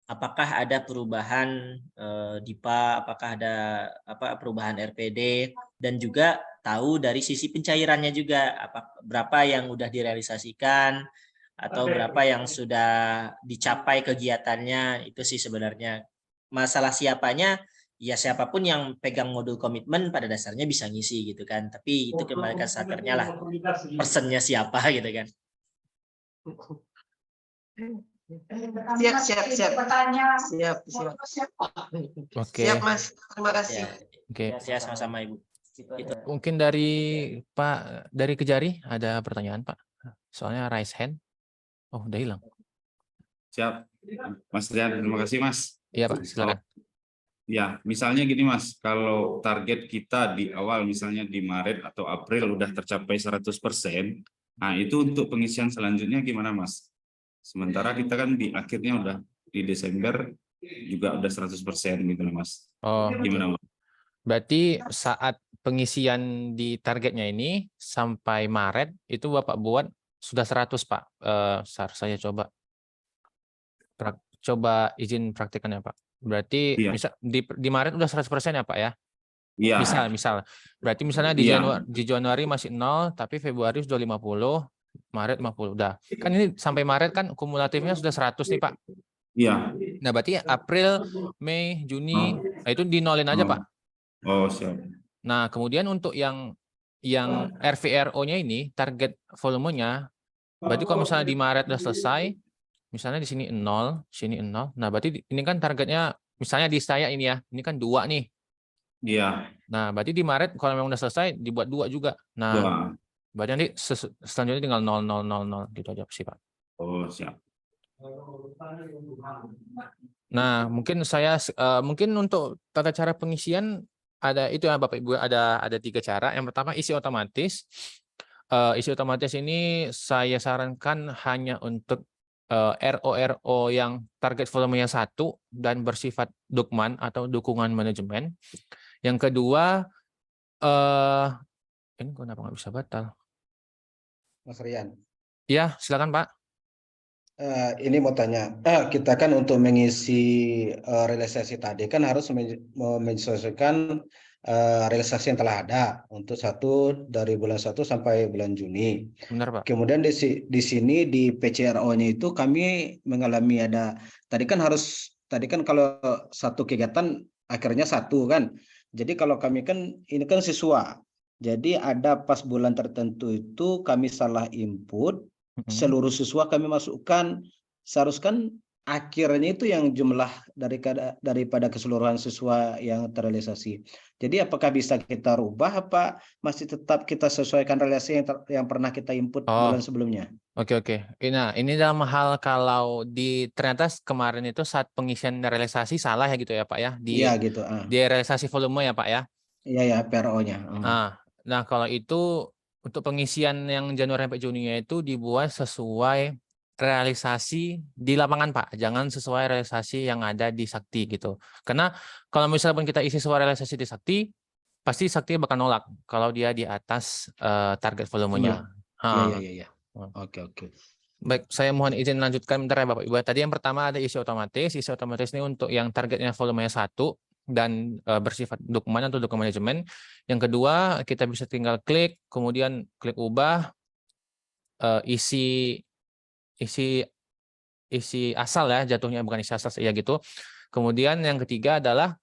apakah ada perubahan DIPA, apakah ada perubahan RPD dan juga tahu dari sisi pencairannya juga berapa yang udah direalisasikan atau berapa yang sudah dicapai kegiatannya. Itu sih sebenarnya masalah siapanya. Ya siapapun yang pegang modul komitmen pada dasarnya bisa ngisi gitu kan. Tapi itu kembali ke sakernya lah. Personnya siapa gitu kan. Siap. Oke. Siap Mas, terima kasih. Ya, Oke. ya sama-sama Ibu. Itu. Mungkin dari Kejari ada pertanyaan Pak. Soalnya raise hand. Oh, udah hilang. Siap. Mas Rian, terima kasih Mas. Iya Pak, silakan. Ya, misalnya gini Mas, kalau target kita di awal misalnya di Maret atau April udah tercapai 100%, nah itu untuk pengisian selanjutnya gimana Mas? Sementara kita kan di akhirnya udah di Desember juga udah 100% gitu loh Mas. Oh, Gimana Mas? berarti saat pengisian di targetnya ini sampai Maret itu Bapak buat sudah 100 Pak. Saya coba izin praktikannya Pak. Berarti Iya. bisa di Maret udah 100% ya Pak ya? Iya, Misal. Berarti misalnya iya, di Januari masih 0, tapi Februari sudah 50, Maret 50. Udah. Kan ini sampai Maret kan kumulatifnya sudah 100 nih, Pak. iya. Nah, berarti April, Mei, Juni, Oh, nah itu dinolin aja, oh, Pak. oh, siap. Nah, kemudian untuk yang RVRO-nya ini, target volumenya, berarti kalau misalnya di Maret udah selesai, misalnya di sini 0, sini 0. Nah, berarti ini kan targetnya, misalnya di saya ini ya, ini kan 2 nih. Iya, Nah, berarti di Maret kalau memang udah selesai, dibuat 2 juga. Nah, dua. berarti nanti selanjutnya tinggal 0, 0, 0, 0 gitu aja sih, Pak. Oh, siap. Nah, mungkin mungkin untuk tata cara pengisian ada itu ya Bapak Ibu, ada 3 cara. Yang pertama isi otomatis. Isi otomatis ini saya sarankan hanya untuk RO yang target volumenya 1 dan bersifat dukman atau dukungan manajemen. Yang kedua, ini kenapa nggak bisa batal? Mas Rian. Ya, silakan Pak. Ini mau tanya, kita kan untuk mengisi realisasi tadi kan harus menyesuaikan realisasi yang telah ada untuk dari bulan 1 sampai bulan Juni. Benar Pak. Kemudian di sini di PCRO-nya itu kami mengalami tadi kan kalau satu kegiatan akhirnya 1 kan. Jadi kalau kami kan ini kan siswa. Jadi ada pas bulan tertentu itu kami salah input. Seluruh siswa kami masukkan, seharusnya akhirnya itu yang jumlah daripada keseluruhan siswa yang terrealisasi. Jadi apakah bisa kita rubah apa masih tetap kita sesuaikan realisasi yang pernah kita input bulan sebelumnya? Oke. Nah, ini dalam hal kalau ternyata kemarin itu saat pengisian realisasi salah ya gitu ya Pak ya, Iya gitu. di realisasi volume ya Pak ya. Iya ya PRO-nya. Nah, kalau itu untuk pengisian yang Januari sampai Juni itu dibuat sesuai realisasi di lapangan Pak, jangan sesuai realisasi yang ada di Sakti gitu. Karena kalau misalnya kita isi sesuai realisasi di Sakti, pasti Sakti bakal nolak kalau dia di atas target volumenya. Iya. Oke. Baik, saya mohon izin lanjutkan bentar ya Bapak Ibu. Tadi yang pertama ada isi otomatis. Isi otomatis ini untuk yang targetnya volumenya 1 dan bersifat dokumen atau dokumen manajemen. Yang kedua, kita bisa tinggal klik, kemudian klik ubah, isi asal ya, jatuhnya bukan isi asal ya gitu. Kemudian yang ketiga adalah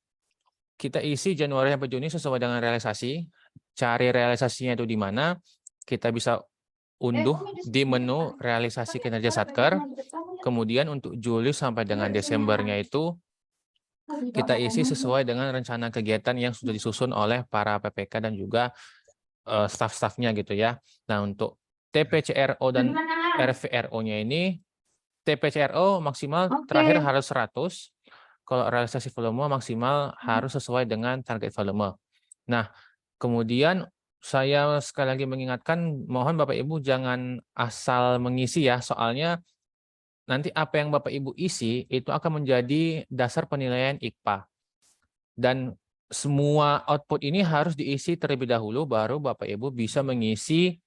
kita isi Januari sampai Juni sesuai dengan realisasi. Cari realisasinya itu di mana. Kita bisa unduh di menu realisasi kinerja Satker. Kemudian untuk Juli sampai dengan Desembernya itu kita isi sesuai dengan rencana kegiatan yang sudah disusun oleh para PPK dan juga staf-stafnya gitu ya. Nah, untuk TPCRO dan RVRO-nya ini, TPCRO maksimal terakhir harus 100, kalau realisasi volume maksimal harus sesuai dengan target volume. Nah, kemudian saya sekali lagi mengingatkan, mohon Bapak Ibu jangan asal mengisi ya, soalnya nanti apa yang Bapak Ibu isi itu akan menjadi dasar penilaian IKPA. Dan semua output ini harus diisi terlebih dahulu, baru Bapak Ibu bisa mengisi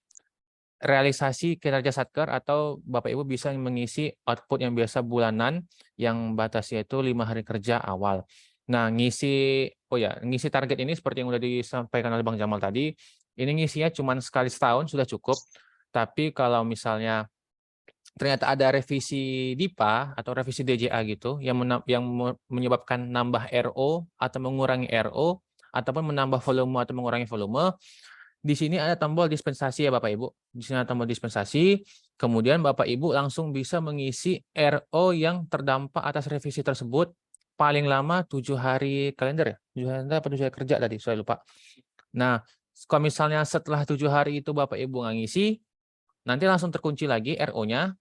realisasi kinerja Satker atau Bapak Ibu bisa mengisi output yang biasa bulanan yang batasnya itu 5 hari kerja awal. Nah, ngisi target ini seperti yang sudah disampaikan oleh Bang Jamal tadi, ini ngisinya cuma sekali setahun sudah cukup. Tapi kalau misalnya ternyata ada revisi DIPA atau revisi DJA gitu yang menyebabkan nambah RO atau mengurangi RO ataupun menambah volume atau mengurangi volume, di sini ada tombol dispensasi ya Bapak Ibu. Di sini ada tombol dispensasi, kemudian Bapak Ibu langsung bisa mengisi RO yang terdampak atas revisi tersebut paling lama 7 hari kalender ya. 7 hari apa 7 hari kerja tadi, saya lupa. Nah, kalau misalnya setelah 7 hari itu Bapak Ibu nggak ngisi, nanti langsung terkunci lagi RO-nya.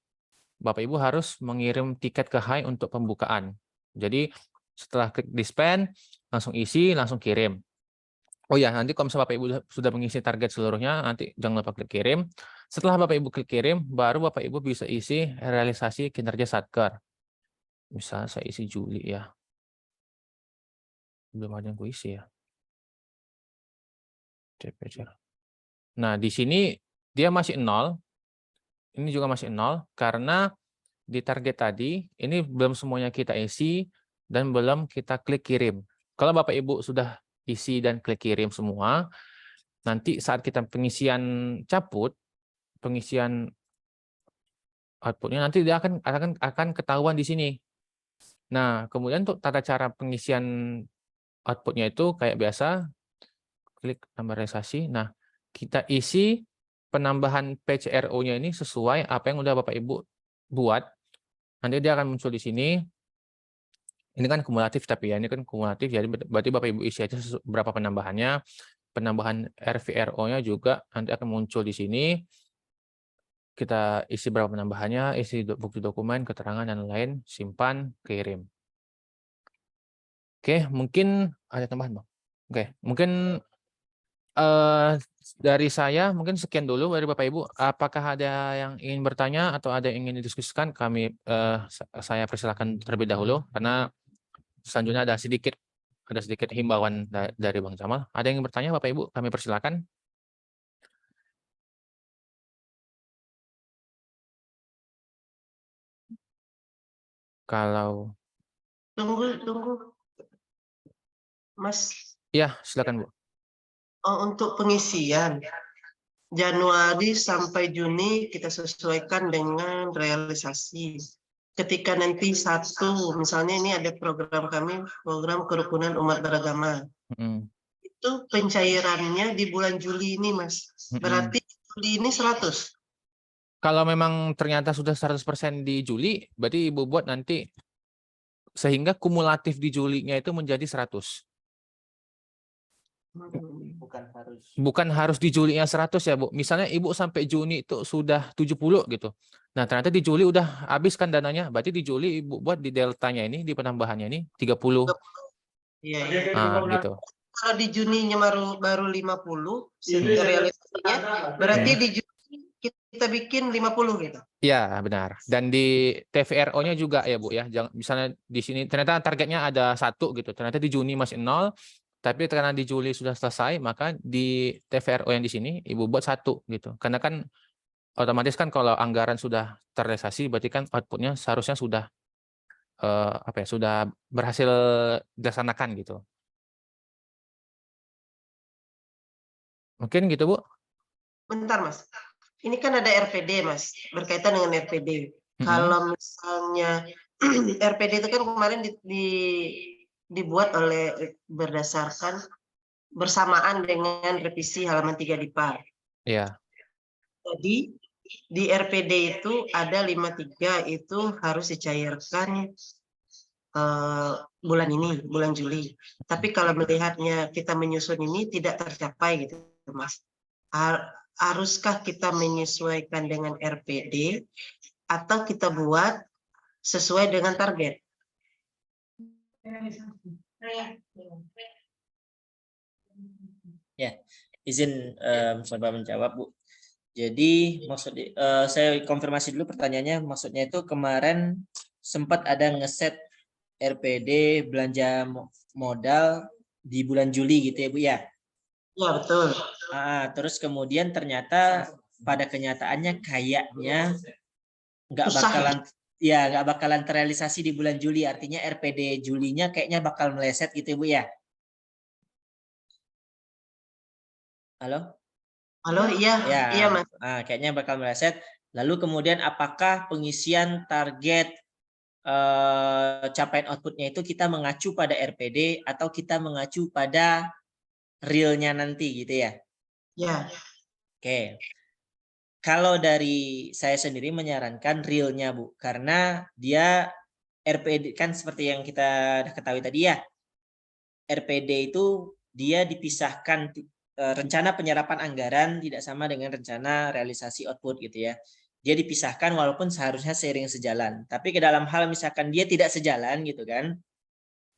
Bapak Ibu harus mengirim tiket ke HAI untuk pembukaan. Jadi setelah klik dispen, langsung isi, langsung kirim. Oh ya, nanti kalau misalnya Bapak Ibu sudah mengisi target seluruhnya, nanti jangan lupa klik kirim. Setelah Bapak Ibu klik kirim, baru Bapak Ibu bisa isi realisasi kinerja Satker. Misalnya saya isi Juli ya. Belum ada yang gue isi ya. Nah, di sini dia masih 0. Ini juga masih 0 karena di target tadi ini belum semuanya kita isi dan belum kita klik kirim. Kalau Bapak Ibu sudah isi dan klik kirim semua. Nanti saat kita pengisian pengisian outputnya nanti dia akan ketahuan di sini. Nah, kemudian untuk tata cara pengisian outputnya itu kayak biasa, klik tambah realisasi. Nah, kita isi penambahan PCRO-nya ini sesuai apa yang udah Bapak Ibu buat. Nanti dia akan muncul di sini. Ini kan kumulatif tapi ya, ini kan kumulatif. Jadi berarti Bapak Ibu isi aja berapa penambahannya. Penambahan RVRO-nya juga nanti akan muncul di sini. Kita isi berapa penambahannya, isi bukti dokumen, keterangan, dan lain, simpan, kirim. Oke, mungkin ada tambahan, Bang. Oke, mungkin dari saya mungkin sekian dulu dari Bapak Ibu. Apakah ada yang ingin bertanya atau ada yang ingin didiskusikan? Saya persilakan terlebih dahulu karena selanjutnya ada sedikit himbauan dari Bang Jamal. Ada yang ingin bertanya Bapak Ibu? Kami persilakan. Kalau Tunggu, Mas. ya, silakan Bu. Oh, untuk pengisian Januari sampai Juni kita sesuaikan dengan realisasi. Ketika nanti misalnya ini ada program kami, program kerukunan umat beragama. Itu pencairannya di bulan Juli ini, Mas. Berarti Juli ini 100. Kalau memang ternyata sudah 100% di Juli, berarti Ibu buat nanti sehingga kumulatif di Julinya itu menjadi 100. Bukan harus di Julinya 100 ya, Bu. Misalnya Ibu sampai Juni itu sudah 70 gitu. Nah, ternyata di Juli udah habis kan dananya, berarti di Juli Ibu buat di deltanya ini, di penambahannya ini 30. Iya. Gitu. Kalau di Juninya baru 50 realisasinya, berarti di Juni kita bikin 50 gitu. Iya, benar. Dan di TVRO-nya juga ya, Bu ya. Misalnya di sini ternyata targetnya ada 1 gitu. Ternyata di Juni masih 0, tapi karena di Juli sudah selesai, maka di TVRO yang di sini Ibu buat 1 gitu. Karena kan otomatis kan kalau anggaran sudah terrealisasi, berarti kan outputnya seharusnya sudah sudah berhasil dilaksanakan gitu. Mungkin gitu, Bu. Bentar, Mas. Ini kan ada RPD, Mas. Berkaitan dengan RPD. Kalau misalnya RPD itu kan kemarin dibuat berdasarkan bersamaan dengan revisi halaman 3 DIPAR. Iya. Jadi di RPD itu ada 53 itu harus dicairkan bulan Juli. Tapi kalau melihatnya kita menyusun ini tidak tercapai gitu, Mas. Haruskah kita menyesuaikan dengan RPD atau kita buat sesuai dengan target? Ya, izin coba menjawab, Bu. Jadi saya konfirmasi dulu pertanyaannya. Maksudnya itu kemarin sempat ada ngeset RPD belanja modal di bulan Juli gitu ya, Bu ya? Ya, betul. Terus kemudian ternyata pada kenyataannya kayaknya nggak bakalan terrealisasi di bulan Juli. Artinya RPD Julinya kayaknya bakal meleset gitu ya, Bu ya? Halo, iya, ya, iya, Mas. kayaknya bakal meleset. Lalu kemudian apakah pengisian target capaian outputnya itu kita mengacu pada RPD atau kita mengacu pada realnya nanti gitu ya? Ya. Oke. Kalau dari saya sendiri menyarankan realnya, Bu, karena dia RPD kan seperti yang kita ketahui tadi ya. RPD itu dia dipisahkan, rencana penyerapan anggaran tidak sama dengan rencana realisasi output gitu ya. Dia dipisahkan walaupun seharusnya seiring sejalan. Tapi ke dalam hal misalkan dia tidak sejalan gitu kan,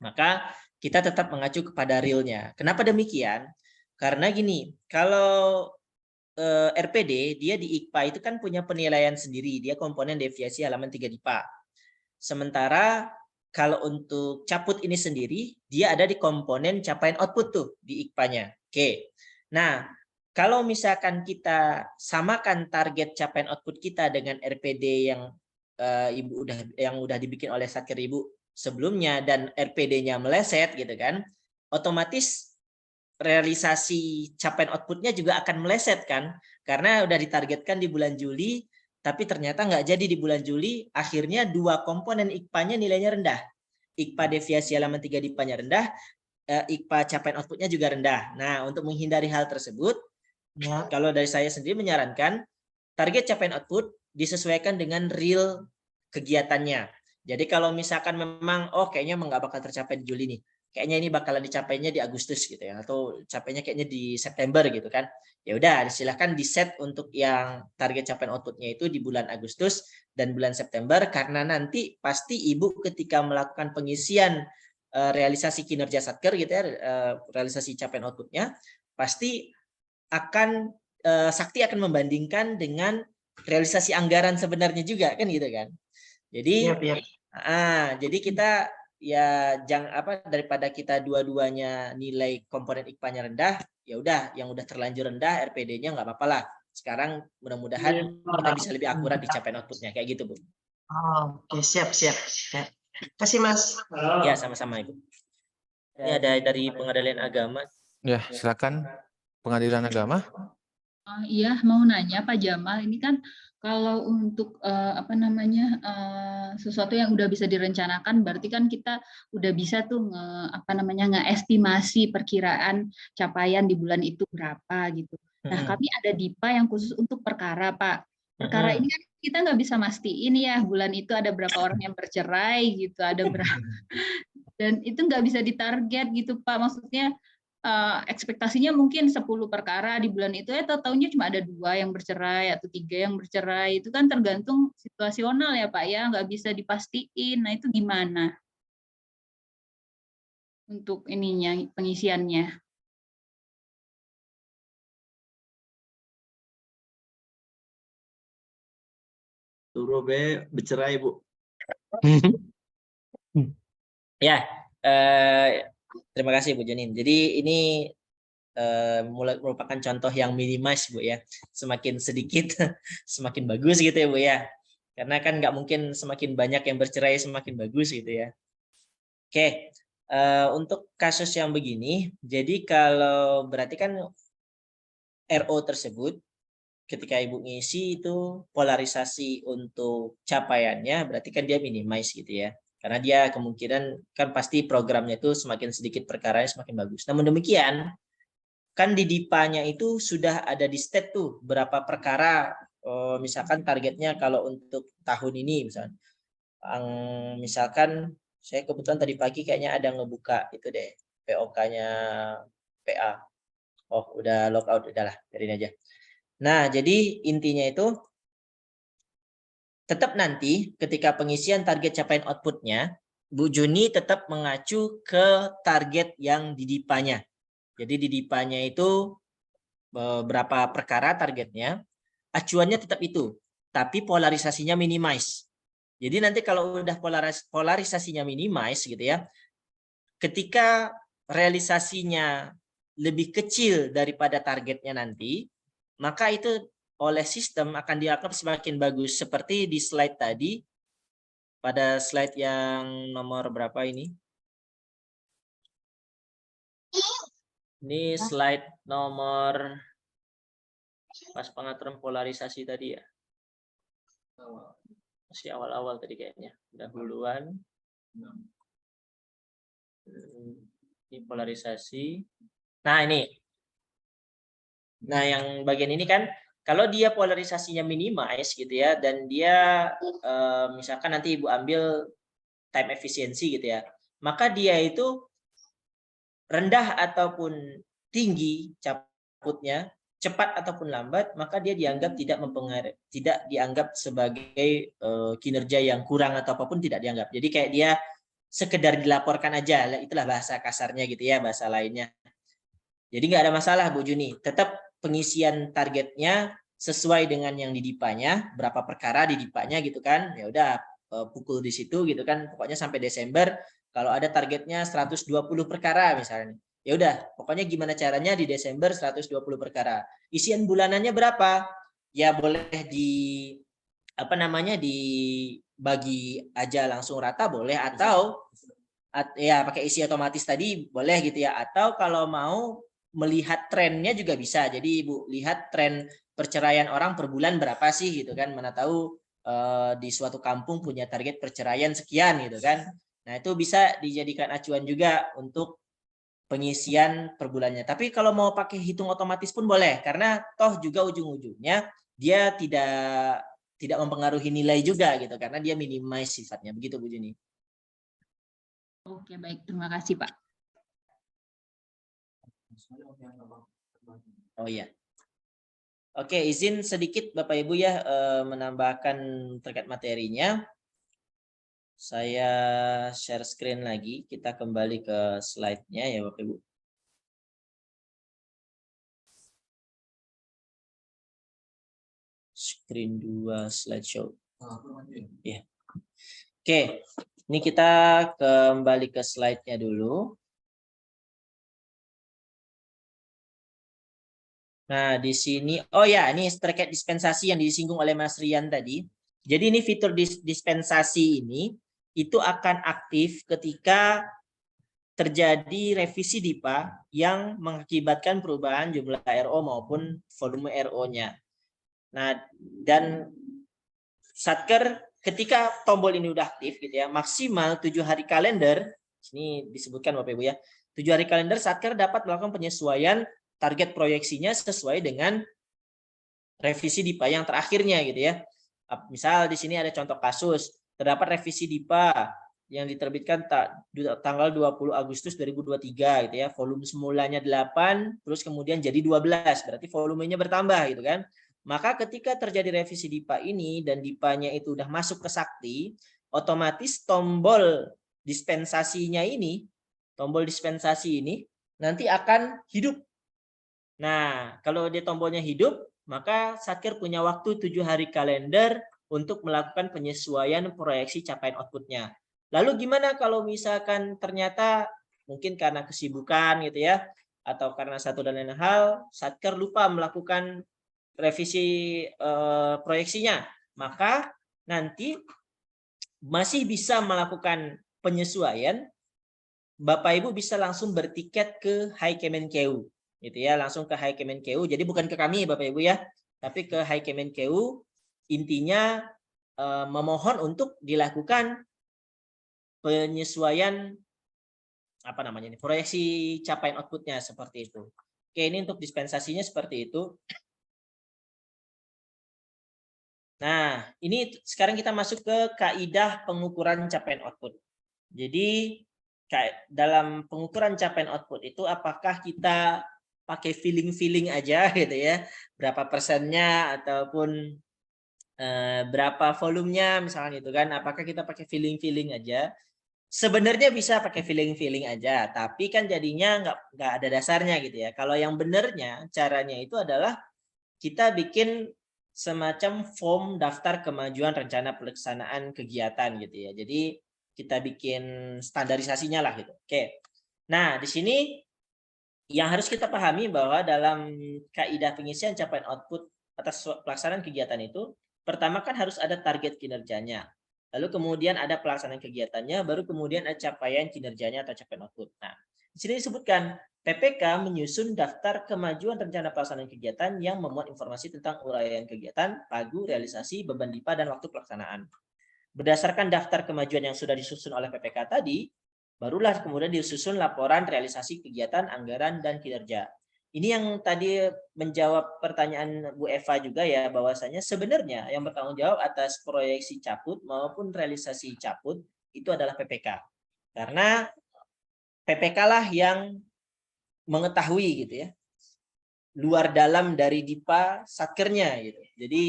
maka kita tetap mengacu kepada realnya. Kenapa demikian? Karena gini, kalau RPD dia di IKPA itu kan punya penilaian sendiri, dia komponen deviasi halaman 3 DIPA. Sementara kalau untuk caput ini sendiri, dia ada di komponen capaian output tuh di IKPA-nya. Oke. Nah, kalau misalkan kita samakan target capaian output kita dengan RPD yang udah dibikin oleh Satker Ibu sebelumnya dan RPD-nya meleset gitu kan, otomatis realisasi capaian outputnya juga akan meleset kan, karena udah ditargetkan di bulan Juli, tapi ternyata nggak jadi di bulan Juli, akhirnya dua komponen IKPA-nya nilainya rendah. IKPA deviasi halaman 3 DIPA-nya rendah, IKPA capaian outputnya juga rendah. Nah, untuk menghindari hal tersebut, kalau dari saya sendiri menyarankan target capaian output disesuaikan dengan real kegiatannya. Jadi kalau misalkan memang kayaknya nggak bakal tercapai di Juli nih, kayaknya ini bakalan dicapainya di Agustus gitu ya, atau capainya kayaknya di September gitu kan. Ya udah, silahkan di set untuk yang target capaian outputnya itu di bulan Agustus dan bulan September, karena nanti pasti Ibu ketika melakukan pengisian realisasi kinerja Satker gitu ya, realisasi capaian outputnya, pasti akan Sakti akan membandingkan dengan realisasi anggaran sebenarnya juga kan gitu kan. Jadi jadi kita ya jangan daripada kita dua-duanya nilai komponen IKPA-nya rendah, ya udah yang udah terlanjur rendah RPD-nya nggak apa-apa lah. Sekarang mudah-mudahan kita bisa lebih akurat di capaian outputnya kayak gitu, Bu. Oke, siap. Ya. Kasih Mas. Ya, sama-sama Ibu. Ini ada dari Pengadilan Agama. Ya, silakan Pengadilan Agama. Iya, mau nanya Pak Jamal, ini kan kalau untuk sesuatu yang udah bisa direncanakan, berarti kan kita udah bisa tuh ngeestimasi perkiraan capaian di bulan itu berapa gitu. Nah, kami ada DIPA yang khusus untuk perkara, Pak. Perkara ini kan kita nggak bisa mastiin ya bulan itu ada berapa orang yang bercerai gitu, ada berapa, dan itu nggak bisa ditarget gitu, Pak. Maksudnya ekspektasinya mungkin 10 perkara di bulan itu, tahu-taunya cuma ada 2 yang bercerai atau 3 yang bercerai. Itu kan tergantung situasional ya Pak ya, nggak bisa dipastiin. Nah itu gimana untuk ininya, pengisiannya? Suruh bercerai, Bu. Ya, terima kasih Bu Janin. Jadi ini merupakan contoh yang minimalis Bu ya. Semakin sedikit semakin bagus gitu ya Bu ya. Karena kan nggak mungkin semakin banyak yang bercerai semakin bagus gitu ya. Oke, untuk kasus yang begini, jadi kalau berarti kan RO tersebut ketika Ibu ngisi itu polarisasi untuk capaiannya berarti kan dia minimize gitu ya. Karena dia kemungkinan kan pasti programnya itu semakin sedikit perkaranya semakin bagus. Namun demikian, kan di DIPA-nya itu sudah ada di state tuh berapa perkara, misalkan targetnya kalau untuk tahun ini misalkan saya kebetulan tadi pagi kayaknya ada ngebuka itu deh POK-nya PA. Udah logout, udahlah biarin aja. Nah, jadi intinya itu tetap nanti ketika pengisian target capaian outputnya, Bu Juni tetap mengacu ke target yang di DIPA-nya. Jadi di DIPA-nya itu berapa perkara targetnya, acuannya tetap itu, tapi polarisasinya minimize. Jadi nanti kalau udah polarisasinya minimize gitu ya, ketika realisasinya lebih kecil daripada targetnya nanti, maka itu oleh sistem akan dianggap semakin bagus. Seperti di slide tadi, pada slide yang nomor berapa ini? Ini slide nomor pas pengaturan polarisasi tadi ya. Masih awal-awal tadi kayaknya. Dahuluan. Ini polarisasi. Nah ini. Nah yang bagian ini kan, kalau dia polarisasinya minimize gitu ya, dan dia misalkan nanti Ibu ambil time efficiency gitu ya, maka dia itu rendah ataupun tinggi caputnya, cepat ataupun lambat, maka dia dianggap tidak dianggap sebagai kinerja yang kurang atau apapun, tidak dianggap. Jadi kayak dia sekedar dilaporkan aja, itulah bahasa kasarnya gitu ya, bahasa lainnya. Jadi nggak ada masalah Bu Juni, tetap pengisian targetnya sesuai dengan yang di DIPA-nya, berapa perkara di DIPA-nya gitu kan, ya udah pukul di situ gitu kan, pokoknya sampai Desember kalau ada targetnya 120 perkara misalnya, ya udah pokoknya gimana caranya di Desember 120 perkara. Isian bulanannya berapa? Ya boleh dibagi aja langsung rata boleh, atau ya pakai isi otomatis tadi boleh gitu ya, atau kalau mau melihat trennya juga bisa. Jadi Ibu lihat tren perceraian orang per bulan berapa sih gitu kan. Mana tahu di suatu kampung punya target perceraian sekian gitu kan. Nah, itu bisa dijadikan acuan juga untuk pengisian per bulannya. Tapi kalau mau pakai hitung otomatis pun boleh, karena toh juga ujung-ujungnya dia tidak mempengaruhi nilai juga gitu, karena dia minimize sifatnya. Begitu Bu Juni. Oke, baik. Terima kasih, Pak. Oh iya. Oke, izin sedikit Bapak Ibu ya menambahkan terkait materinya. Saya share screen lagi. Kita kembali ke slide-nya ya Bapak Ibu. Screen 2 slideshow. Ya. Oke, ini kita kembali ke slide-nya dulu. Nah, di sini, oh ya, ini terkait dispensasi yang disinggung oleh Mas Rian tadi. Jadi ini fitur dispensasi ini itu akan aktif ketika terjadi revisi DIPA yang mengakibatkan perubahan jumlah RO maupun volume RO-nya. Nah, dan Satker ketika tombol ini udah aktif gitu ya, maksimal 7 hari kalender, ini disebutkan Bapak Ibu ya, 7 hari kalender Satker dapat melakukan penyesuaian target proyeksinya sesuai dengan revisi DIPA yang terakhirnya gitu ya. Misal di sini ada contoh kasus, terdapat revisi DIPA yang diterbitkan tanggal 20 Agustus 2023 gitu ya. Volume semulanya 8, terus kemudian jadi 12, berarti volumenya bertambah gitu kan. Maka ketika terjadi revisi DIPA ini dan DIPA-nya itu udah masuk ke Sakti, otomatis tombol dispensasinya ini, tombol dispensasi ini nanti akan hidup. Nah, kalau dia tombolnya hidup, maka Satker punya waktu 7 hari kalender untuk melakukan penyesuaian proyeksi capaian outputnya. Lalu gimana kalau misalkan ternyata mungkin karena kesibukan gitu ya, atau karena satu dan lain hal, Satker lupa melakukan revisi proyeksinya, maka nanti masih bisa melakukan penyesuaian. Bapak Ibu bisa langsung bertiket ke High Kemenkeu. Gitu ya, langsung ke High Kemenkeu. Jadi bukan ke kami Bapak Ibu ya, tapi ke High Kemenkeu. Intinya memohon untuk dilakukan penyesuaian apa namanya ini, proyeksi capaian outputnya seperti itu. Oke, ini untuk dispensasinya seperti itu. Nah, ini sekarang kita masuk ke kaidah pengukuran capaian output. Jadi dalam pengukuran capaian output itu apakah kita pakai feeling aja gitu ya, berapa persennya ataupun berapa volumenya misalnya gitu kan, apakah kita pakai feeling aja? Sebenarnya bisa pakai feeling aja, tapi kan jadinya nggak ada dasarnya gitu ya. Kalau yang benernya caranya itu adalah kita bikin semacam form daftar kemajuan rencana pelaksanaan kegiatan gitu ya. Jadi kita bikin standarisasinya lah gitu. Oke. Nah, di sini yang harus kita pahami bahwa dalam kaidah pengisian capaian output atas pelaksanaan kegiatan itu, pertama kan harus ada target kinerjanya. Lalu kemudian ada pelaksanaan kegiatannya, baru kemudian ada capaian kinerjanya atau capaian output. Nah, di sini disebutkan PPK menyusun daftar kemajuan rencana pelaksanaan kegiatan yang memuat informasi tentang uraian kegiatan, pagu, realisasi, beban DIPA, dan waktu pelaksanaan. Berdasarkan daftar kemajuan yang sudah disusun oleh PPK tadi, barulah kemudian disusun laporan realisasi kegiatan, anggaran, dan kinerja. Ini yang tadi menjawab pertanyaan Bu Eva juga ya, bahwasanya sebenarnya yang bertanggung jawab atas proyeksi caput maupun realisasi caput itu adalah PPK. Karena PPK lah yang mengetahui gitu ya, luar dalam dari DIPA Satkernya gitu. Jadi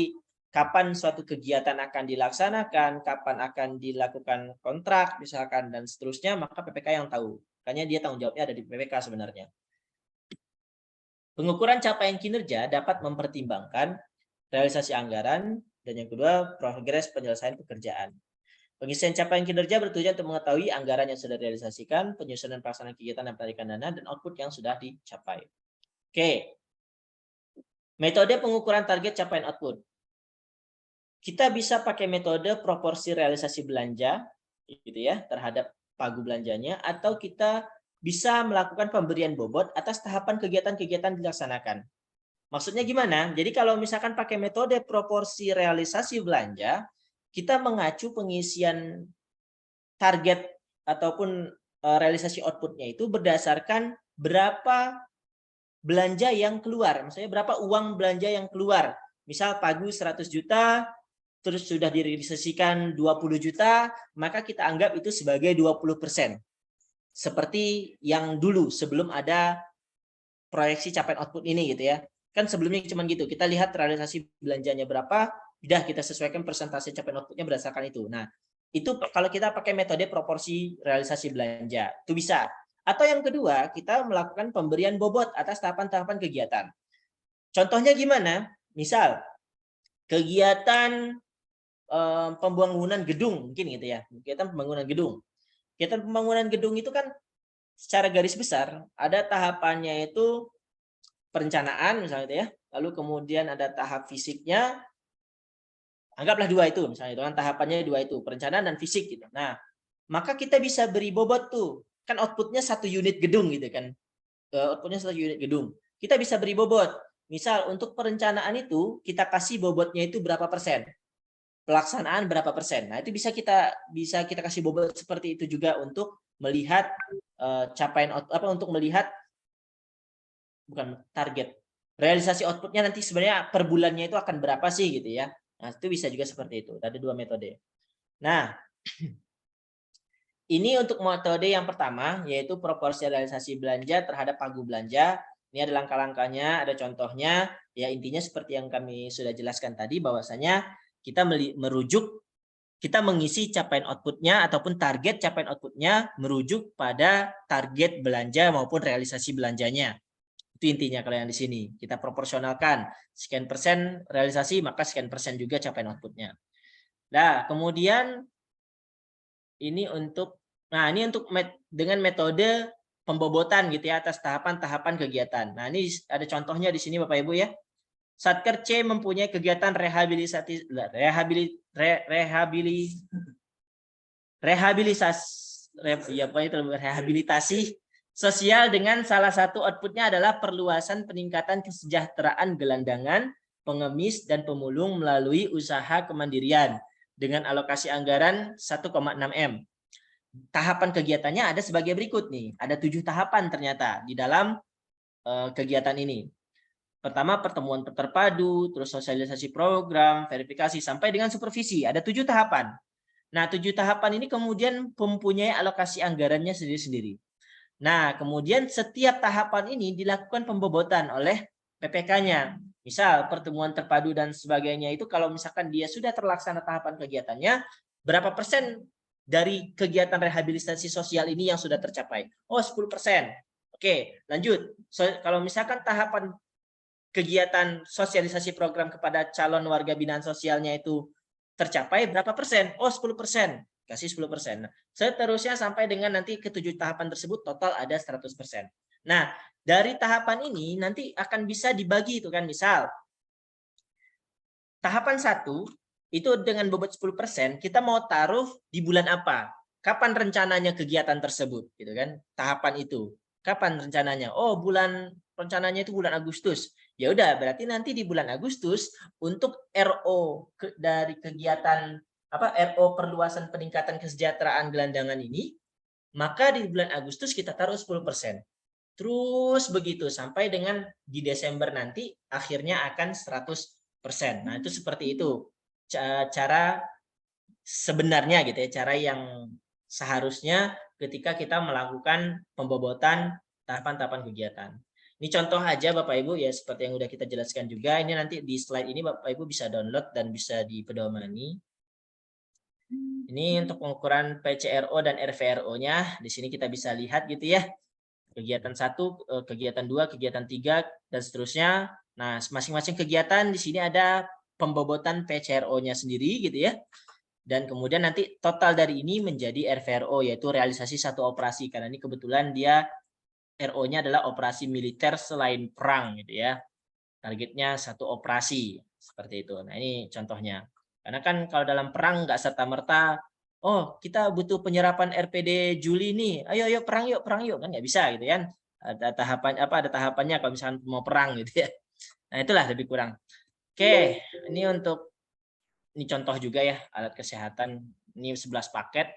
kapan suatu kegiatan akan dilaksanakan, kapan akan dilakukan kontrak misalkan dan seterusnya, maka PPK yang tahu. Makanya dia tanggung jawabnya ada di PPK sebenarnya. Pengukuran capaian kinerja dapat mempertimbangkan realisasi anggaran dan yang kedua progres penyelesaian pekerjaan. Pengisian capaian kinerja bertujuan untuk mengetahui anggaran yang sudah direalisasikan, penyusunan pelaksanaan kegiatan dan penarikan dana, dan output yang sudah dicapai. Oke. Metode pengukuran target capaian output. Kita bisa pakai metode proporsi realisasi belanja gitu ya terhadap pagu belanjanya, atau kita bisa melakukan pemberian bobot atas tahapan kegiatan-kegiatan dilaksanakan. Maksudnya gimana? Jadi kalau misalkan pakai metode proporsi realisasi belanja, kita mengacu pengisian target ataupun realisasi outputnya itu berdasarkan berapa belanja yang keluar. Maksudnya berapa uang belanja yang keluar. Misal Pagu 100 juta, terus sudah direalisasikan 20 juta, maka kita anggap itu sebagai 20%. Seperti yang dulu sebelum ada proyeksi capaian output ini gitu ya. Kan sebelumnya cuma gitu, kita lihat realisasi belanjanya berapa, udah kita sesuaikan persentase capaian outputnya berdasarkan itu. Nah, itu kalau kita pakai metode proporsi realisasi belanja, itu bisa. Atau yang kedua, kita melakukan pemberian bobot atas tahapan-tahapan kegiatan. Contohnya gimana? Misal, kegiatan pembangunan gedung mungkin gitu ya, kegiatan pembangunan gedung. Kegiatan pembangunan gedung itu kan secara garis besar ada tahapannya itu perencanaan misalnya itu ya, lalu kemudian ada tahap fisiknya, anggaplah 2 itu misalnya itu kan tahapannya 2 itu, perencanaan dan fisik gitu. Nah, maka kita bisa beri bobot tuh, kan outputnya 1 unit gedung gitu kan, outputnya 1 unit gedung. Kita bisa beri bobot. Misal untuk perencanaan itu kita kasih bobotnya itu berapa persen. Pelaksanaan berapa persen. Nah, itu bisa kita kasih bobot seperti itu juga untuk melihat capaian untuk melihat bukan target. Realisasi outputnya nanti sebenarnya per bulannya itu akan berapa sih gitu ya. Nah, itu bisa juga seperti itu. Ada 2 metode. Nah, ini untuk metode yang pertama yaitu proporsi realisasi belanja terhadap pagu belanja. Ini ada langkah-langkahnya, ada contohnya. Ya intinya seperti yang kami sudah jelaskan tadi bahwasanya kita kita mengisi capaian outputnya ataupun target capaian outputnya merujuk pada target belanja maupun realisasi belanjanya. Itu intinya kalau yang di sini. Kita proporsionalkan sekian persen realisasi maka sekian persen juga capaian outputnya. Nah, kemudian ini untuk dengan metode pembobotan gitu ya atas tahapan-tahapan kegiatan. Nah, ini ada contohnya di sini Bapak Ibu ya. Satker C mempunyai kegiatan rehabilitasi sosial dengan salah satu outputnya adalah perluasan peningkatan kesejahteraan gelandangan, pengemis, dan pemulung melalui usaha kemandirian dengan alokasi anggaran 1,6 M. Tahapan kegiatannya ada sebagai berikut nih. Ada 7 tahapan ternyata di dalam kegiatan ini. Pertama pertemuan terpadu, terus sosialisasi program, verifikasi sampai dengan supervisi. Ada 7 tahapan. Nah, 7 tahapan ini kemudian mempunyai alokasi anggarannya sendiri-sendiri. Nah, kemudian setiap tahapan ini dilakukan pembobotan oleh PPK-nya. Misal pertemuan terpadu dan sebagainya itu kalau misalkan dia sudah terlaksana tahapan kegiatannya, berapa persen dari kegiatan rehabilitasi sosial ini yang sudah tercapai? Oh, 10%. Oke, lanjut. Kalau misalkan tahapan kegiatan sosialisasi program kepada calon warga binaan sosialnya itu tercapai berapa persen? Oh, 10%. Kasih 10%. Nah, seterusnya sampai dengan nanti ke 7 tahapan tersebut total ada 100%. Nah, dari tahapan ini nanti akan bisa dibagi itu kan, misal tahapan 1 itu dengan bobot 10%, kita mau taruh di bulan apa? Kapan rencananya kegiatan tersebut gitu kan? Tahapan itu. Kapan rencananya? Oh, rencananya itu bulan Agustus. Ya udah, berarti nanti di bulan Agustus untuk RO dari kegiatan RO perluasan peningkatan kesejahteraan gelandangan ini, maka di bulan Agustus kita taruh 10%. Terus begitu sampai dengan di Desember nanti akhirnya akan 100%. Nah, itu seperti itu cara sebenarnya gitu ya, cara yang seharusnya ketika kita melakukan pembobotan tahapan-tahapan kegiatan. Ini contoh aja Bapak Ibu ya, seperti yang udah kita jelaskan juga. Ini nanti di slide ini Bapak Ibu bisa download dan bisa dipedomani. Ini untuk pengukuran PCRO dan RVRO-nya. Di sini kita bisa lihat gitu ya. Kegiatan 1, kegiatan 2, kegiatan 3 dan seterusnya. Nah, masing-masing kegiatan di sini ada pembobotan PCRO-nya sendiri gitu ya. Dan kemudian nanti total dari ini menjadi RVRO yaitu realisasi 1 operasi karena ini kebetulan dia RO-nya adalah operasi militer selain perang gitu ya. Targetnya 1 operasi seperti itu. Nah, ini contohnya. Karena kan kalau dalam perang nggak serta-merta oh kita butuh penyerapan RPD Juli nih, ayo perang yuk kan nggak bisa gitu kan. Ada tahapannya kalau misalnya mau perang gitu ya. Nah itulah lebih kurang. Oke, ini contoh juga ya alat kesehatan, ini 11 paket.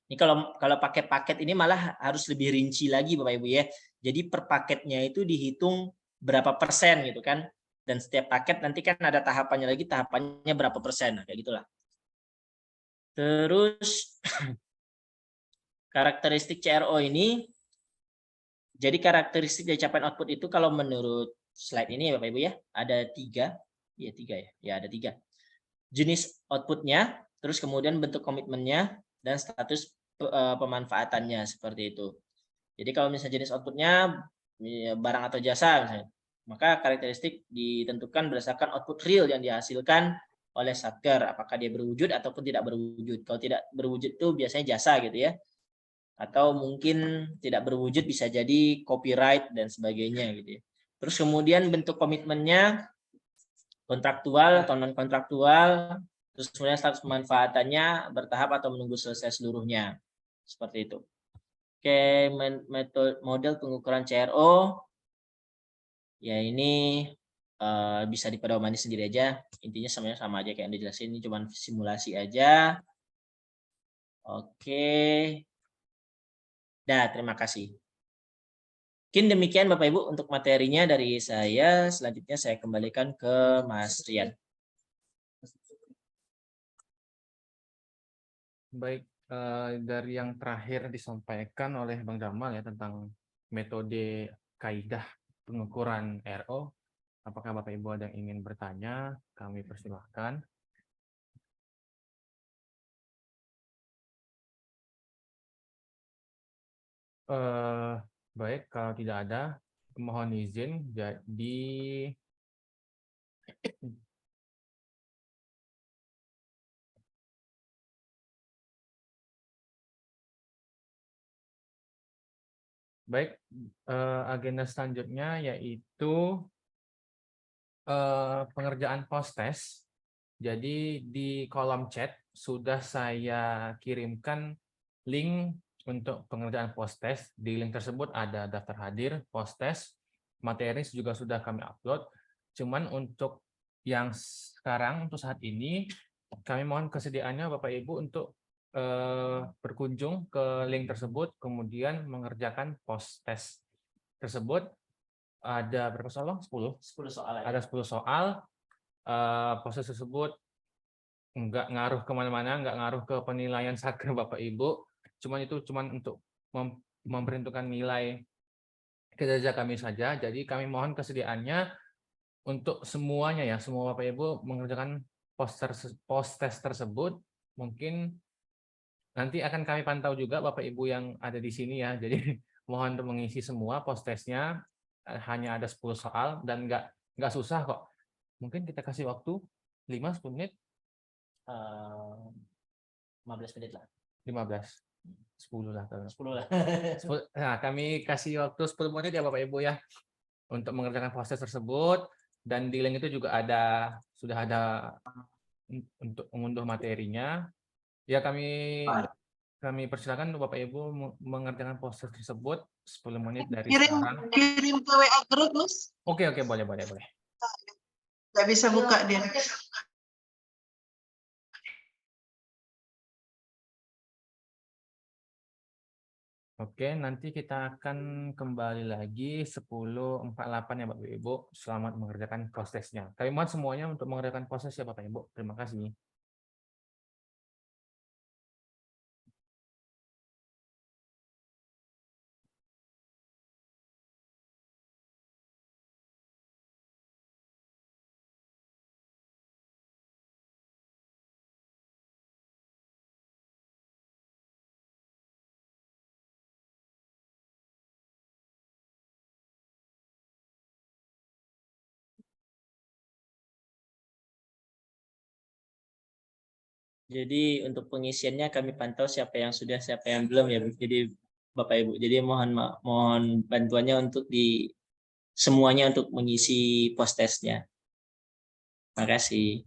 Ini kalau pakai paket ini malah harus lebih rinci lagi Bapak Ibu ya. Jadi per paketnya itu dihitung berapa persen gitu kan. Dan setiap paket nanti kan ada tahapannya lagi, tahapannya berapa persen, nah, kayak gitulah. Terus karakteristik CRO ini, jadi karakteristik dari capaian output itu kalau menurut slide ini ya Bapak Ibu ya, ada 3, ada 3. Jenis outputnya, terus kemudian bentuk komitmennya, dan status pemanfaatannya seperti itu. Jadi kalau misalnya jenis outputnya barang atau jasa misalnya, maka karakteristik ditentukan berdasarkan output real yang dihasilkan oleh Satker, apakah dia berwujud ataupun tidak berwujud. Kalau tidak berwujud itu biasanya jasa gitu ya. Atau mungkin tidak berwujud bisa jadi copyright dan sebagainya gitu ya. Terus kemudian bentuk komitmennya kontraktual atau non kontraktual, terus kemudian status pemanfaatannya bertahap atau menunggu selesai seluruhnya. Seperti itu. Oke, model pengukuran CRO. Ya ini bisa dipedomani sendiri aja. Intinya semuanya sama aja kayak yang dijelasin, ini cuma simulasi aja. Oke. Dah, terima kasih. Mungkin demikian Bapak Ibu untuk materinya dari saya. Selanjutnya saya kembalikan ke Mas Rian. Baik, dari yang terakhir disampaikan oleh Bang Jamal ya tentang metode kaidah pengukuran RO, apakah Bapak Ibu ada yang ingin bertanya? Kami persilahkan. Baik, kalau tidak ada, mohon izin. Jadi baik, agenda selanjutnya yaitu pengerjaan post-test. Jadi di kolom chat sudah saya kirimkan link untuk pengerjaan post-test. Di link tersebut ada daftar hadir, post-test, materi juga sudah kami upload. Cuman untuk yang sekarang, untuk saat ini, kami mohon kesediaannya Bapak Ibu untuk berkunjung ke link tersebut, kemudian mengerjakan post-test tersebut. Ada berapa soal? 10? 10 soal. Ada 10 soal. Proses tersebut nggak ngaruh kemana-mana, nggak ngaruh ke penilaian Satker Bapak Ibu. Cuman itu cuman untuk memperhitungkan nilai kinerja kami saja. Jadi kami mohon kesediaannya untuk semuanya ya, semua Bapak Ibu mengerjakan post-test tersebut. Mungkin nanti akan kami pantau juga Bapak Ibu yang ada di sini ya. Jadi mohon untuk mengisi semua post-testnya. Hanya ada 10 soal dan nggak susah kok. Mungkin kita kasih waktu 5-10 menit. 15 menit lah. 15. 10 lah. 10 lah. Nah, kami kasih waktu 10 menit ya Bapak Ibu ya untuk mengerjakan proses tersebut, dan di link itu juga sudah ada untuk mengunduh materinya. Ya kami persilakan Bapak Ibu mengerjakan proses tersebut 10 menit dari sekarang. Kirim ke WA grup, Mas. Oke, boleh. Nggak bisa buka dia. Oke, nanti kita akan kembali lagi 10.48 ya Bapak Ibu. Selamat mengerjakan prosesnya. Kami mohon semuanya untuk mengerjakan proses ya Bapak Ibu. Terima kasih. Jadi untuk pengisiannya kami pantau siapa yang sudah, siapa yang belum ya. Jadi Bapak Ibu, jadi mohon bantuannya untuk semuanya untuk mengisi post-testnya. Terima kasih.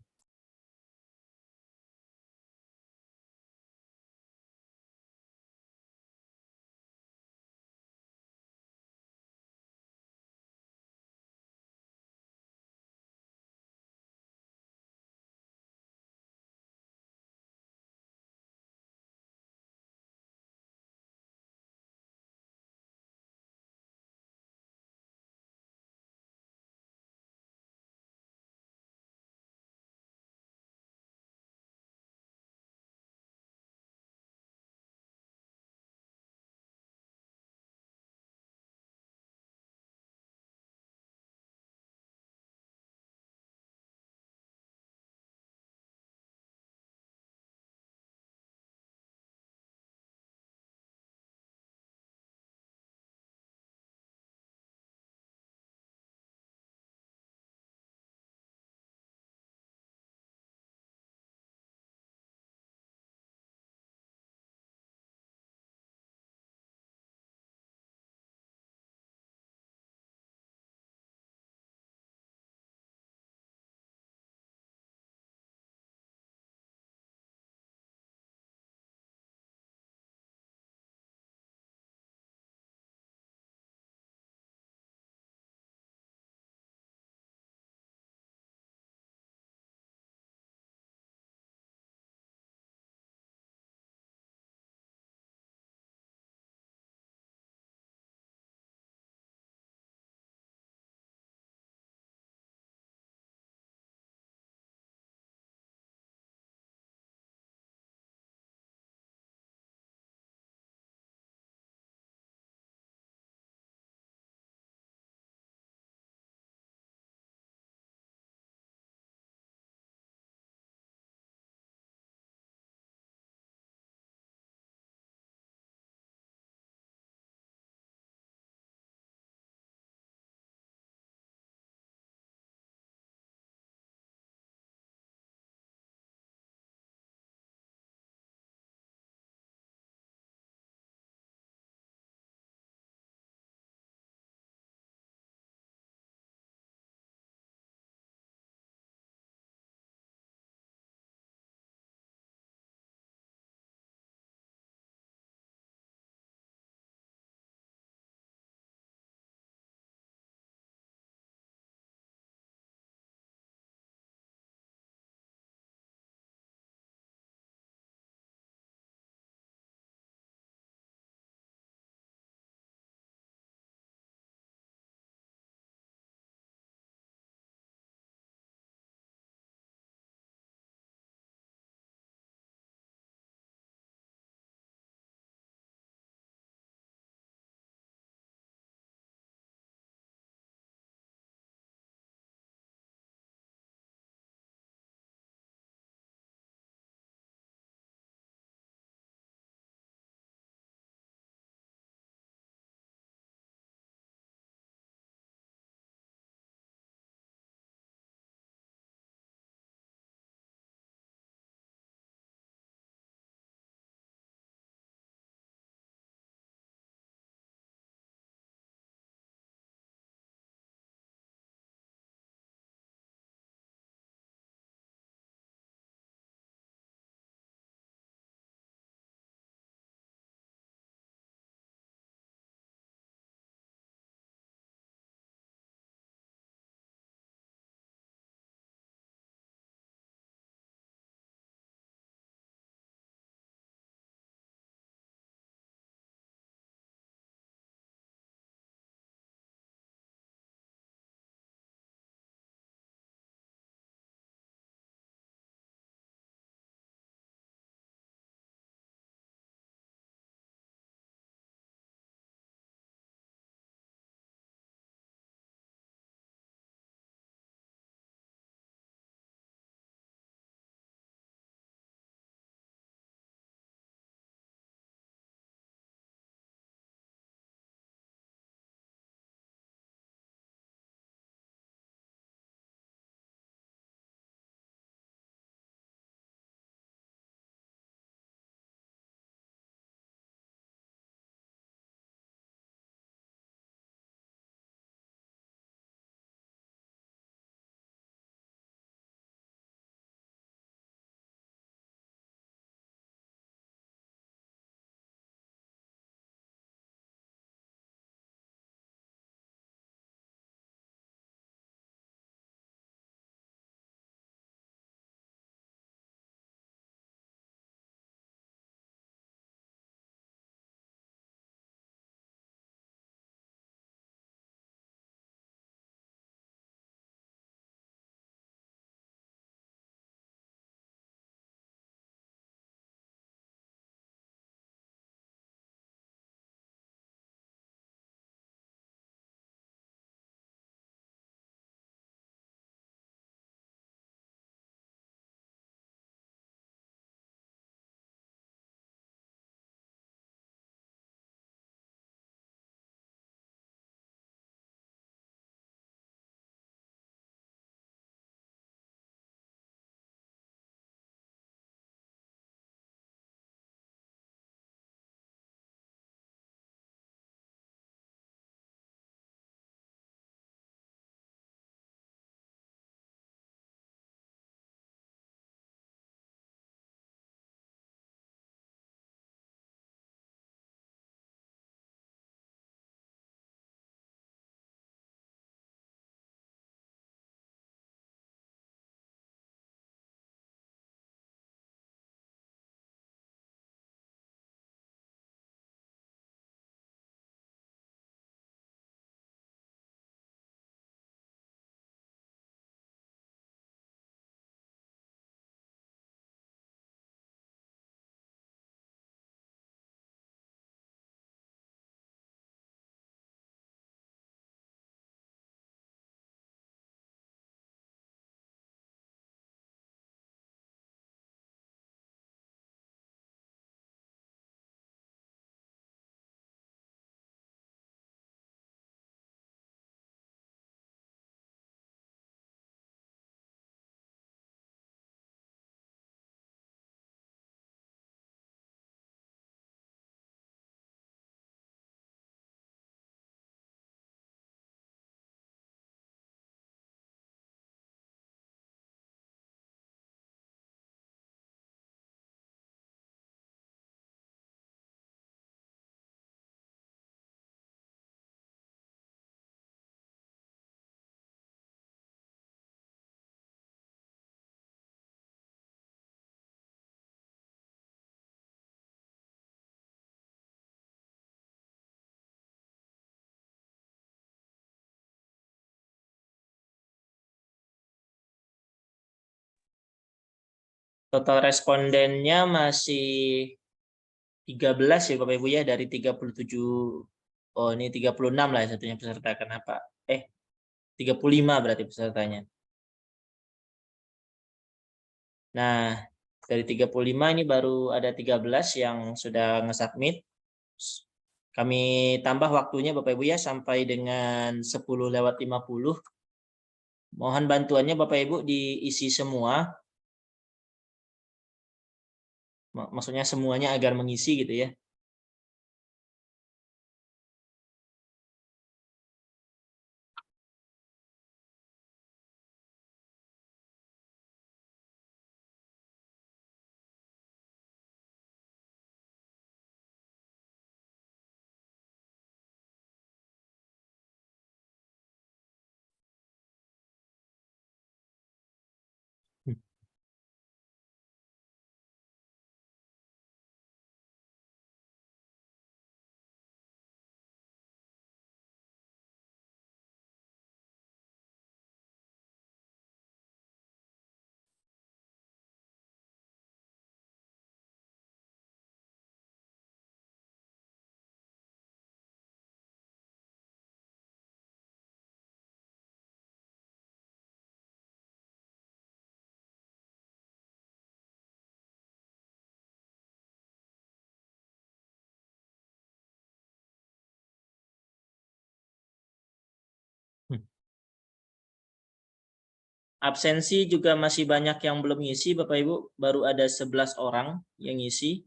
Total respondennya masih 13 ya Bapak Ibu ya, dari 37. Oh, ini 36 lah satunya peserta. Kenapa? 35 berarti pesertanya. Nah, dari 35 ini baru ada 13 yang sudah nge-submit. Kami tambah waktunya Bapak Ibu ya sampai dengan 10:50. Mohon bantuannya Bapak Ibu diisi semua. Maksudnya semuanya agar mengisi gitu ya. Absensi juga masih banyak yang belum ngisi Bapak Ibu, baru ada 11 orang yang ngisi.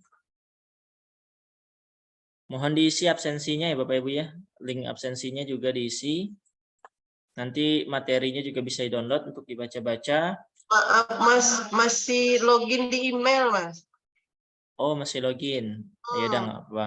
Mohon diisi absensinya ya Bapak Ibu ya. Link absensinya juga diisi. Nanti materinya juga bisa di-download untuk dibaca-baca. Maaf Mas, masih login di email Mas. Oh, masih login. Ya udah nggak apa.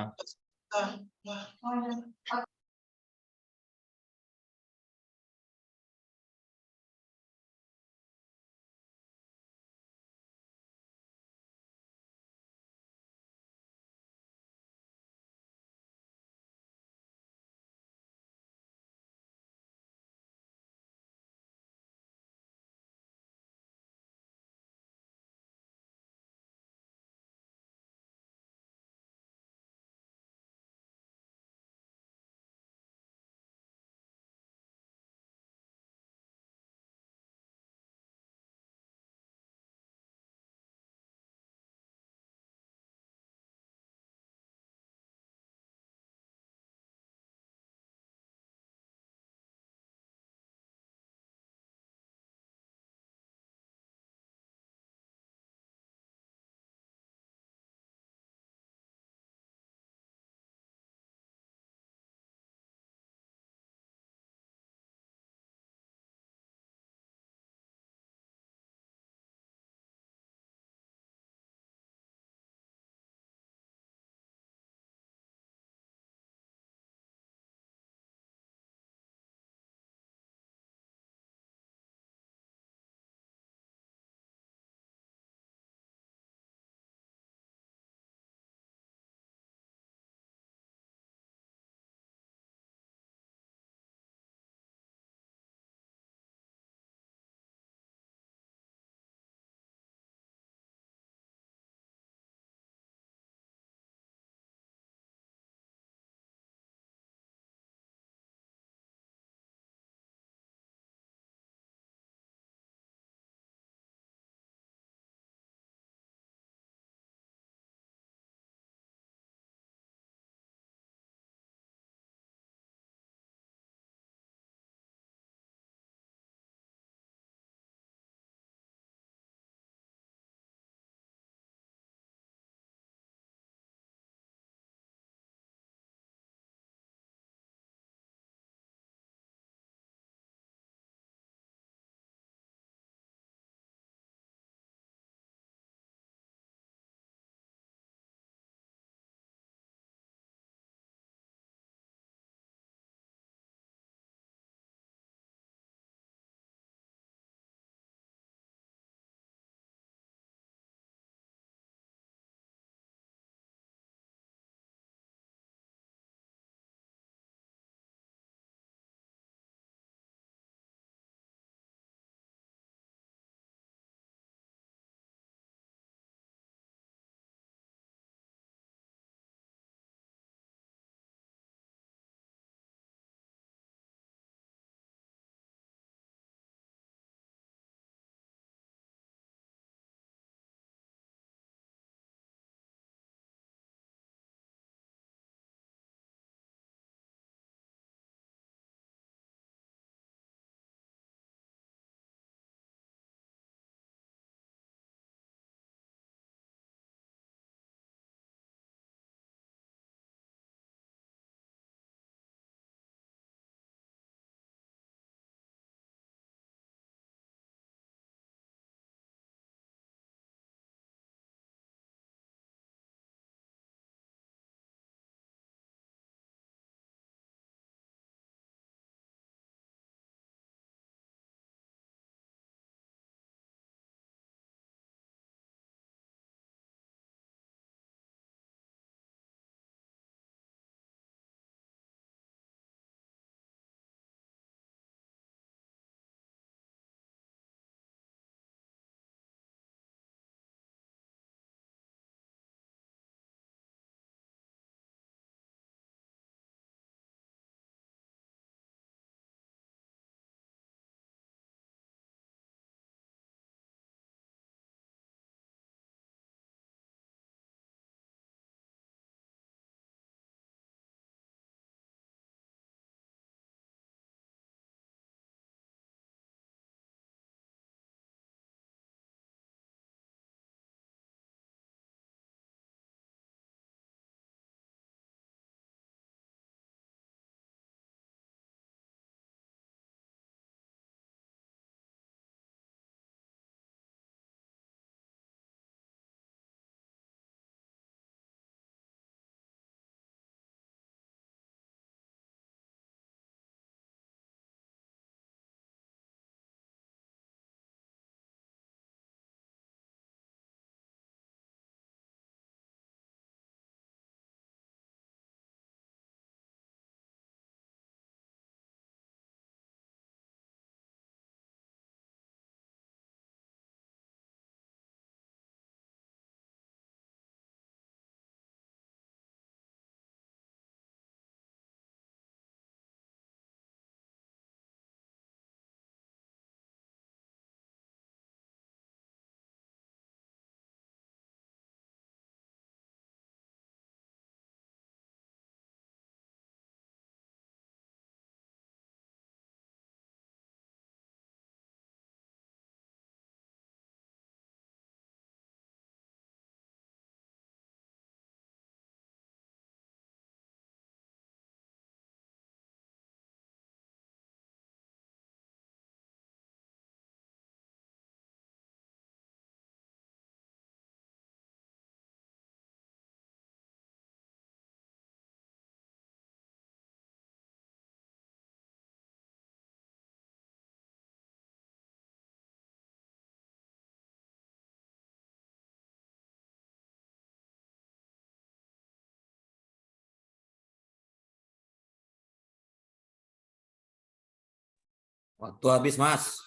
Waktu habis, Mas.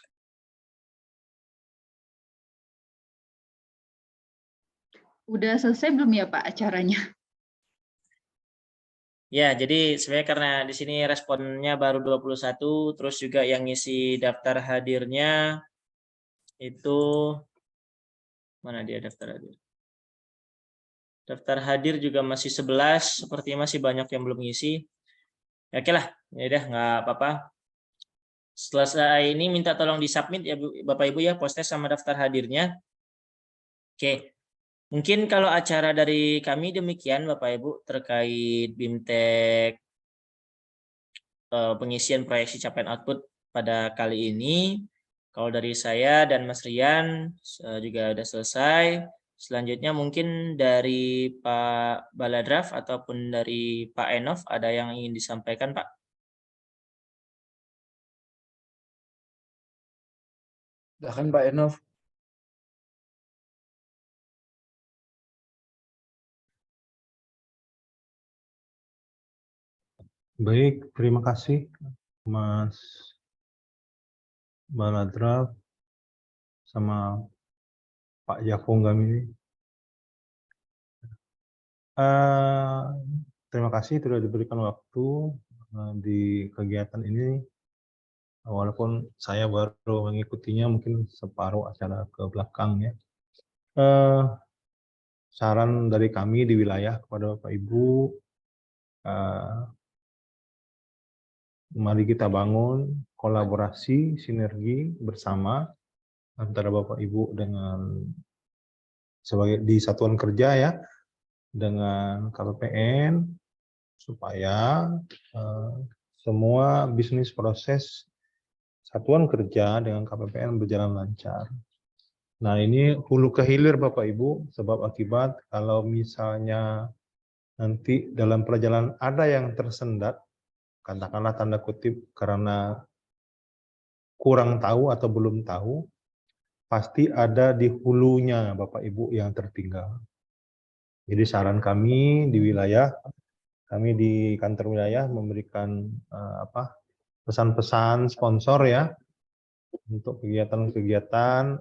Udah selesai belum ya Pak acaranya? Ya, jadi sebenarnya karena di sini responnya baru 21, terus juga yang ngisi daftar hadirnya itu mana dia daftar hadir? Daftar hadir juga masih 11, sepertinya masih banyak yang belum ngisi. Ya, oke lah, ya udah nggak apa-apa. Selesai ini minta tolong disubmit ya Bapak Ibu ya, post-test sama daftar hadirnya. Oke. Mungkin kalau acara dari kami demikian Bapak Ibu terkait BIMTEK pengisian proyeksi capaian output pada kali ini. Kalau dari saya dan Mas Rian juga sudah selesai. Selanjutnya mungkin dari Pak Baladraf ataupun dari Pak Enov ada yang ingin disampaikan Pak? Silakan Pak Enov. Baik, terima kasih Mas Baladraf sama Pak Jafonggam ini. Terima kasih sudah diberikan waktu di kegiatan ini. Walaupun saya baru mengikutinya mungkin separuh acara ke belakang ya. Saran dari kami di wilayah kepada Bapak Ibu, mari kita bangun kolaborasi, sinergi bersama antara Bapak Ibu dengan sebagai di satuan kerja ya, dengan KPPN supaya semua bisnis proses satuan kerja dengan KPPN berjalan lancar. Nah ini hulu ke hilir Bapak Ibu, sebab akibat kalau misalnya nanti dalam perjalanan ada yang tersendat, katakanlah tanda kutip karena kurang tahu atau belum tahu, pasti ada di hulunya Bapak Ibu yang tertinggal. Jadi saran kami di wilayah, kami di kantor wilayah memberikan pesan-pesan sponsor ya untuk kegiatan-kegiatan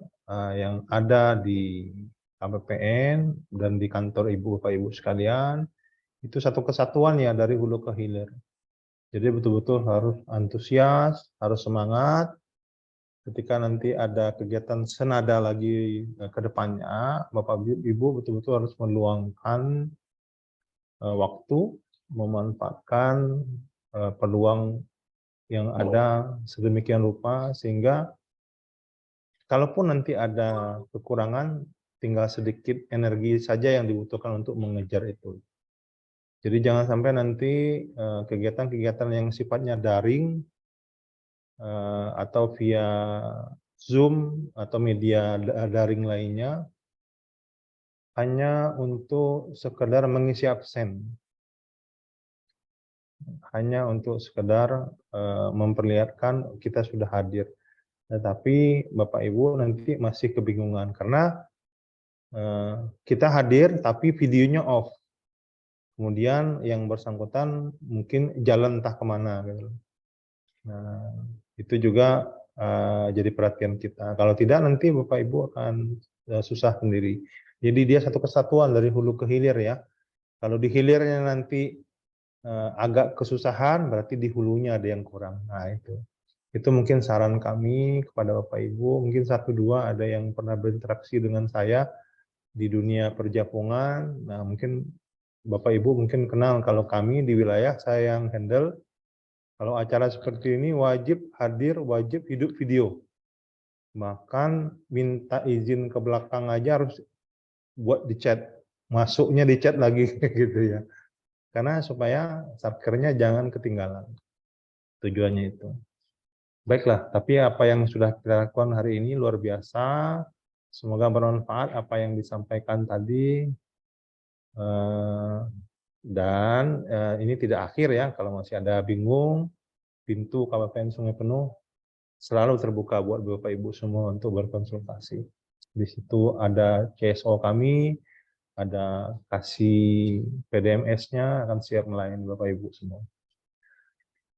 yang ada di KPPN dan di kantor Ibu Bapak Ibu sekalian, itu satu kesatuan ya dari hulu ke hilir. Jadi betul-betul harus antusias, harus semangat. Ketika nanti ada kegiatan senada lagi ke depannya, Bapak Ibu betul-betul harus meluangkan waktu, memanfaatkan peluang yang ada sedemikian rupa sehingga kalaupun nanti ada kekurangan, tinggal sedikit energi saja yang dibutuhkan untuk mengejar itu. Jadi jangan sampai nanti kegiatan-kegiatan yang sifatnya daring atau via Zoom atau media daring lainnya hanya untuk sekedar mengisi absen. Hanya untuk sekedar memperlihatkan kita sudah hadir. Tetapi Bapak Ibu nanti masih kebingungan karena kita hadir tapi videonya off. Kemudian yang bersangkutan mungkin jalan entah kemana. Gitu. Nah, itu juga jadi perhatian kita. Kalau tidak nanti Bapak Ibu akan susah sendiri. Jadi dia satu kesatuan dari hulu ke hilir ya. Kalau di hilirnya nanti agak kesusahan, berarti di hulunya ada yang kurang. Nah itu mungkin saran kami kepada Bapak Ibu. Mungkin 1-2 ada yang pernah berinteraksi dengan saya di dunia perjapongan. Nah mungkin Bapak Ibu mungkin kenal kalau kami di wilayah saya yang handle. Kalau acara seperti ini wajib hadir, wajib hidup video. Bahkan minta izin ke belakang aja harus buat di chat. Masuknya di chat lagi gitu ya. Karena supaya satkernya jangan ketinggalan. Tujuannya itu. Baiklah, tapi apa yang sudah kita lakukan hari ini luar biasa. Semoga bermanfaat apa yang disampaikan tadi. Dan ini tidak akhir ya, kalau masih ada bingung, pintu KPPN Sungai Penuh selalu terbuka buat Bapak Ibu semua untuk berkonsultasi. Di situ ada CSO kami, ada kasih PDMS-nya akan siap melayani Bapak Ibu semua.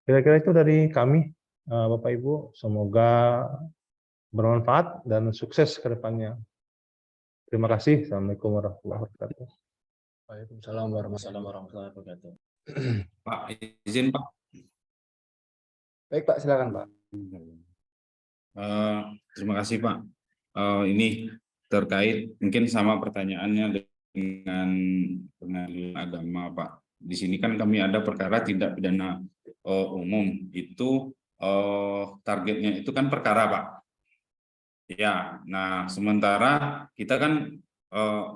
Kira-kira itu dari kami. Bapak Ibu. Semoga bermanfaat dan sukses ke depannya. Terima kasih. Assalamualaikum warahmatullahi wabarakatuh. Waalaikumsalam warahmatullahi wabarakatuh. Pak, izin Pak. Baik Pak, silakan Pak. Terima kasih Pak. Ini terkait mungkin sama pertanyaannya dengan pengadilan agama Pak. Di sini kan kami ada perkara tindak pidana umum, itu targetnya itu kan perkara Pak. Ya, nah sementara kita kan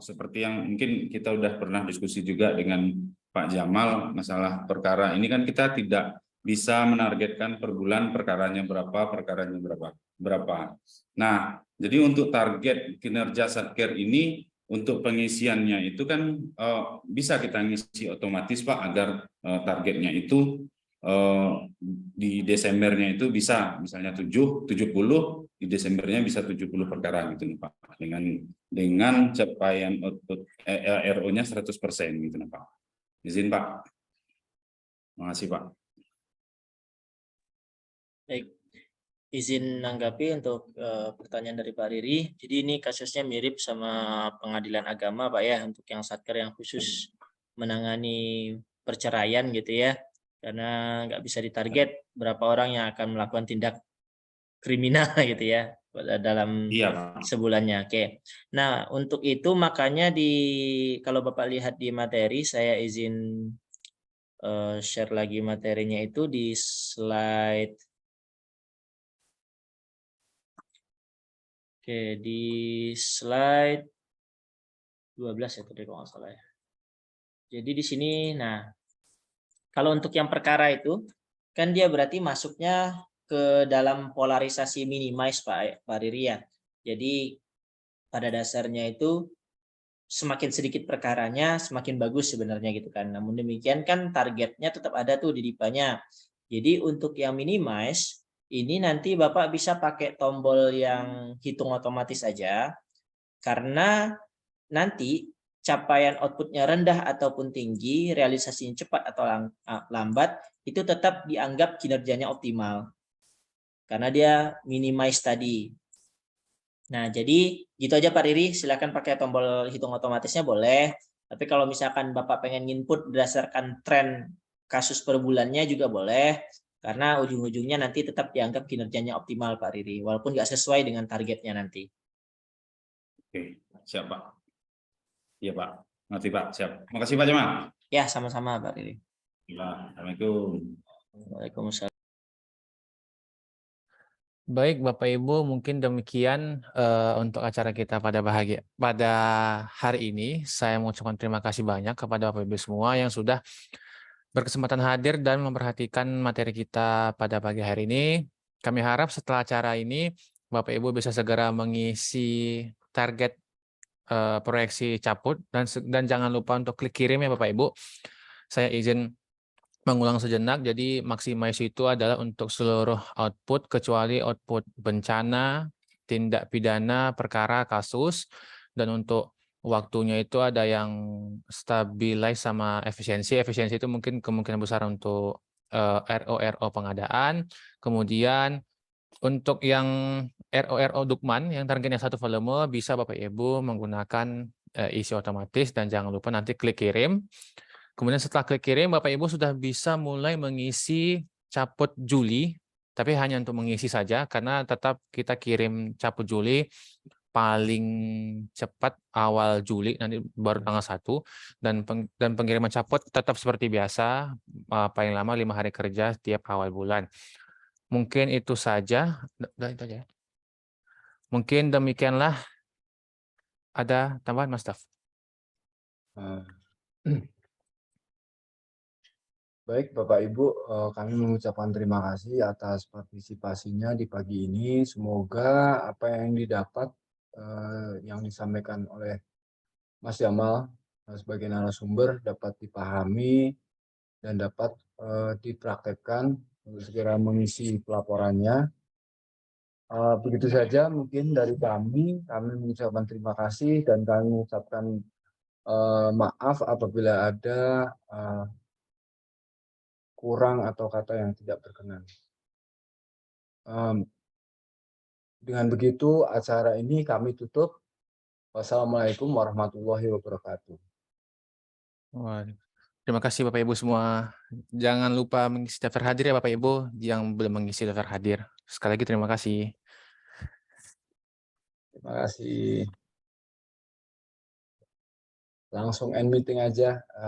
seperti yang mungkin kita udah pernah diskusi juga dengan Pak Jamal masalah perkara ini kan kita tidak bisa menargetkan per bulan perkaranya berapa. Nah, jadi untuk target kinerja Satker ini untuk pengisiannya itu kan bisa kita ngisi otomatis Pak agar targetnya itu di Desembernya itu bisa misalnya 70, di Desembernya bisa 70 perkara gitu nih Pak, dengan capaian output RO-nya 100% gitu nih Pak. Izin Pak. Terima kasih Pak. Baik, izin menanggapi untuk pertanyaan dari Pak Riri. Jadi ini kasusnya mirip sama pengadilan agama Pak ya, untuk yang Satker yang khusus menangani perceraian gitu ya, karena nggak bisa ditarget berapa orang yang akan melakukan tindak kriminal gitu ya dalam sebulannya. Oke. Nah, untuk itu makanya kalau Bapak lihat di materi, saya izin share lagi materinya itu di slide. Oke, di slide 12 ya tadi kalau nggak salah ya. Jadi di sini, nah, kalau untuk yang perkara itu, kan dia berarti masuknya ke dalam polarisasi minimize Pak Riri ya. Jadi pada dasarnya itu semakin sedikit perkaranya semakin bagus sebenarnya gitu kan. Namun demikian kan targetnya tetap ada tuh di DIPA-nya. Jadi untuk yang minimize ini nanti Bapak bisa pakai tombol yang hitung otomatis aja, karena nanti capaian outputnya rendah ataupun tinggi, realisasinya cepat atau lambat, itu tetap dianggap kinerjanya optimal. Karena dia minimize tadi. Nah, jadi gitu aja Pak Riri, silakan pakai tombol hitung otomatisnya boleh. Tapi kalau misalkan Bapak pengen input berdasarkan tren kasus per bulannya juga boleh. Karena ujung-ujungnya nanti tetap dianggap kinerjanya optimal Pak Riri, walaupun nggak sesuai dengan targetnya nanti. Oke, siap Pak. Iya Pak, ngerti Pak, siap. Makasih Pak Jamal. Ya, sama-sama Pak Riri. Assalamualaikum. Waalaikumsalam. Baik Bapak Ibu, mungkin demikian untuk acara kita pada hari ini. Saya mengucapkan terima kasih banyak kepada Bapak Ibu semua yang sudah berkesempatan hadir dan memperhatikan materi kita pada pagi hari ini. Kami harap setelah acara ini Bapak Ibu bisa segera mengisi target proyeksi caput dan jangan lupa untuk klik kirim ya Bapak Ibu. Saya izin mengulang sejenak, jadi maximize itu adalah untuk seluruh output kecuali output bencana, tindak pidana, perkara, kasus, dan untuk waktunya itu ada yang stabilize sama efisiensi. Efisiensi itu mungkin kemungkinan besar untuk RO pengadaan, kemudian untuk yang RO Dukman yang targetnya satu volume bisa Bapak Ibu menggunakan isi otomatis dan jangan lupa nanti klik kirim. Kemudian setelah klik kirim, Bapak Ibu sudah bisa mulai mengisi caput Juli, tapi hanya untuk mengisi saja, karena tetap kita kirim caput Juli paling cepat awal Juli, nanti baru tanggal 1, dan pengiriman caput tetap seperti biasa, paling lama 5 hari kerja setiap awal bulan. Mungkin itu saja. Itu aja. Mungkin demikianlah. Ada tambahan, Mas Taf? Baik Bapak Ibu, kami mengucapkan terima kasih atas partisipasinya di pagi ini. Semoga apa yang didapat, yang disampaikan oleh Mas Jamal sebagai narasumber dapat dipahami dan dapat dipraktekkan untuk segera mengisi pelaporannya. Begitu saja mungkin dari kami mengucapkan terima kasih dan kami mengucapkan maaf apabila ada kurang atau kata yang tidak berkenan. Dengan begitu acara ini kami tutup. Wassalamualaikum warahmatullahi wabarakatuh. Wah, terima kasih Bapak Ibu semua. Jangan lupa mengisi daftar hadir ya Bapak Ibu yang belum mengisi daftar hadir. Sekali lagi terima kasih. Terima kasih. Langsung end meeting aja.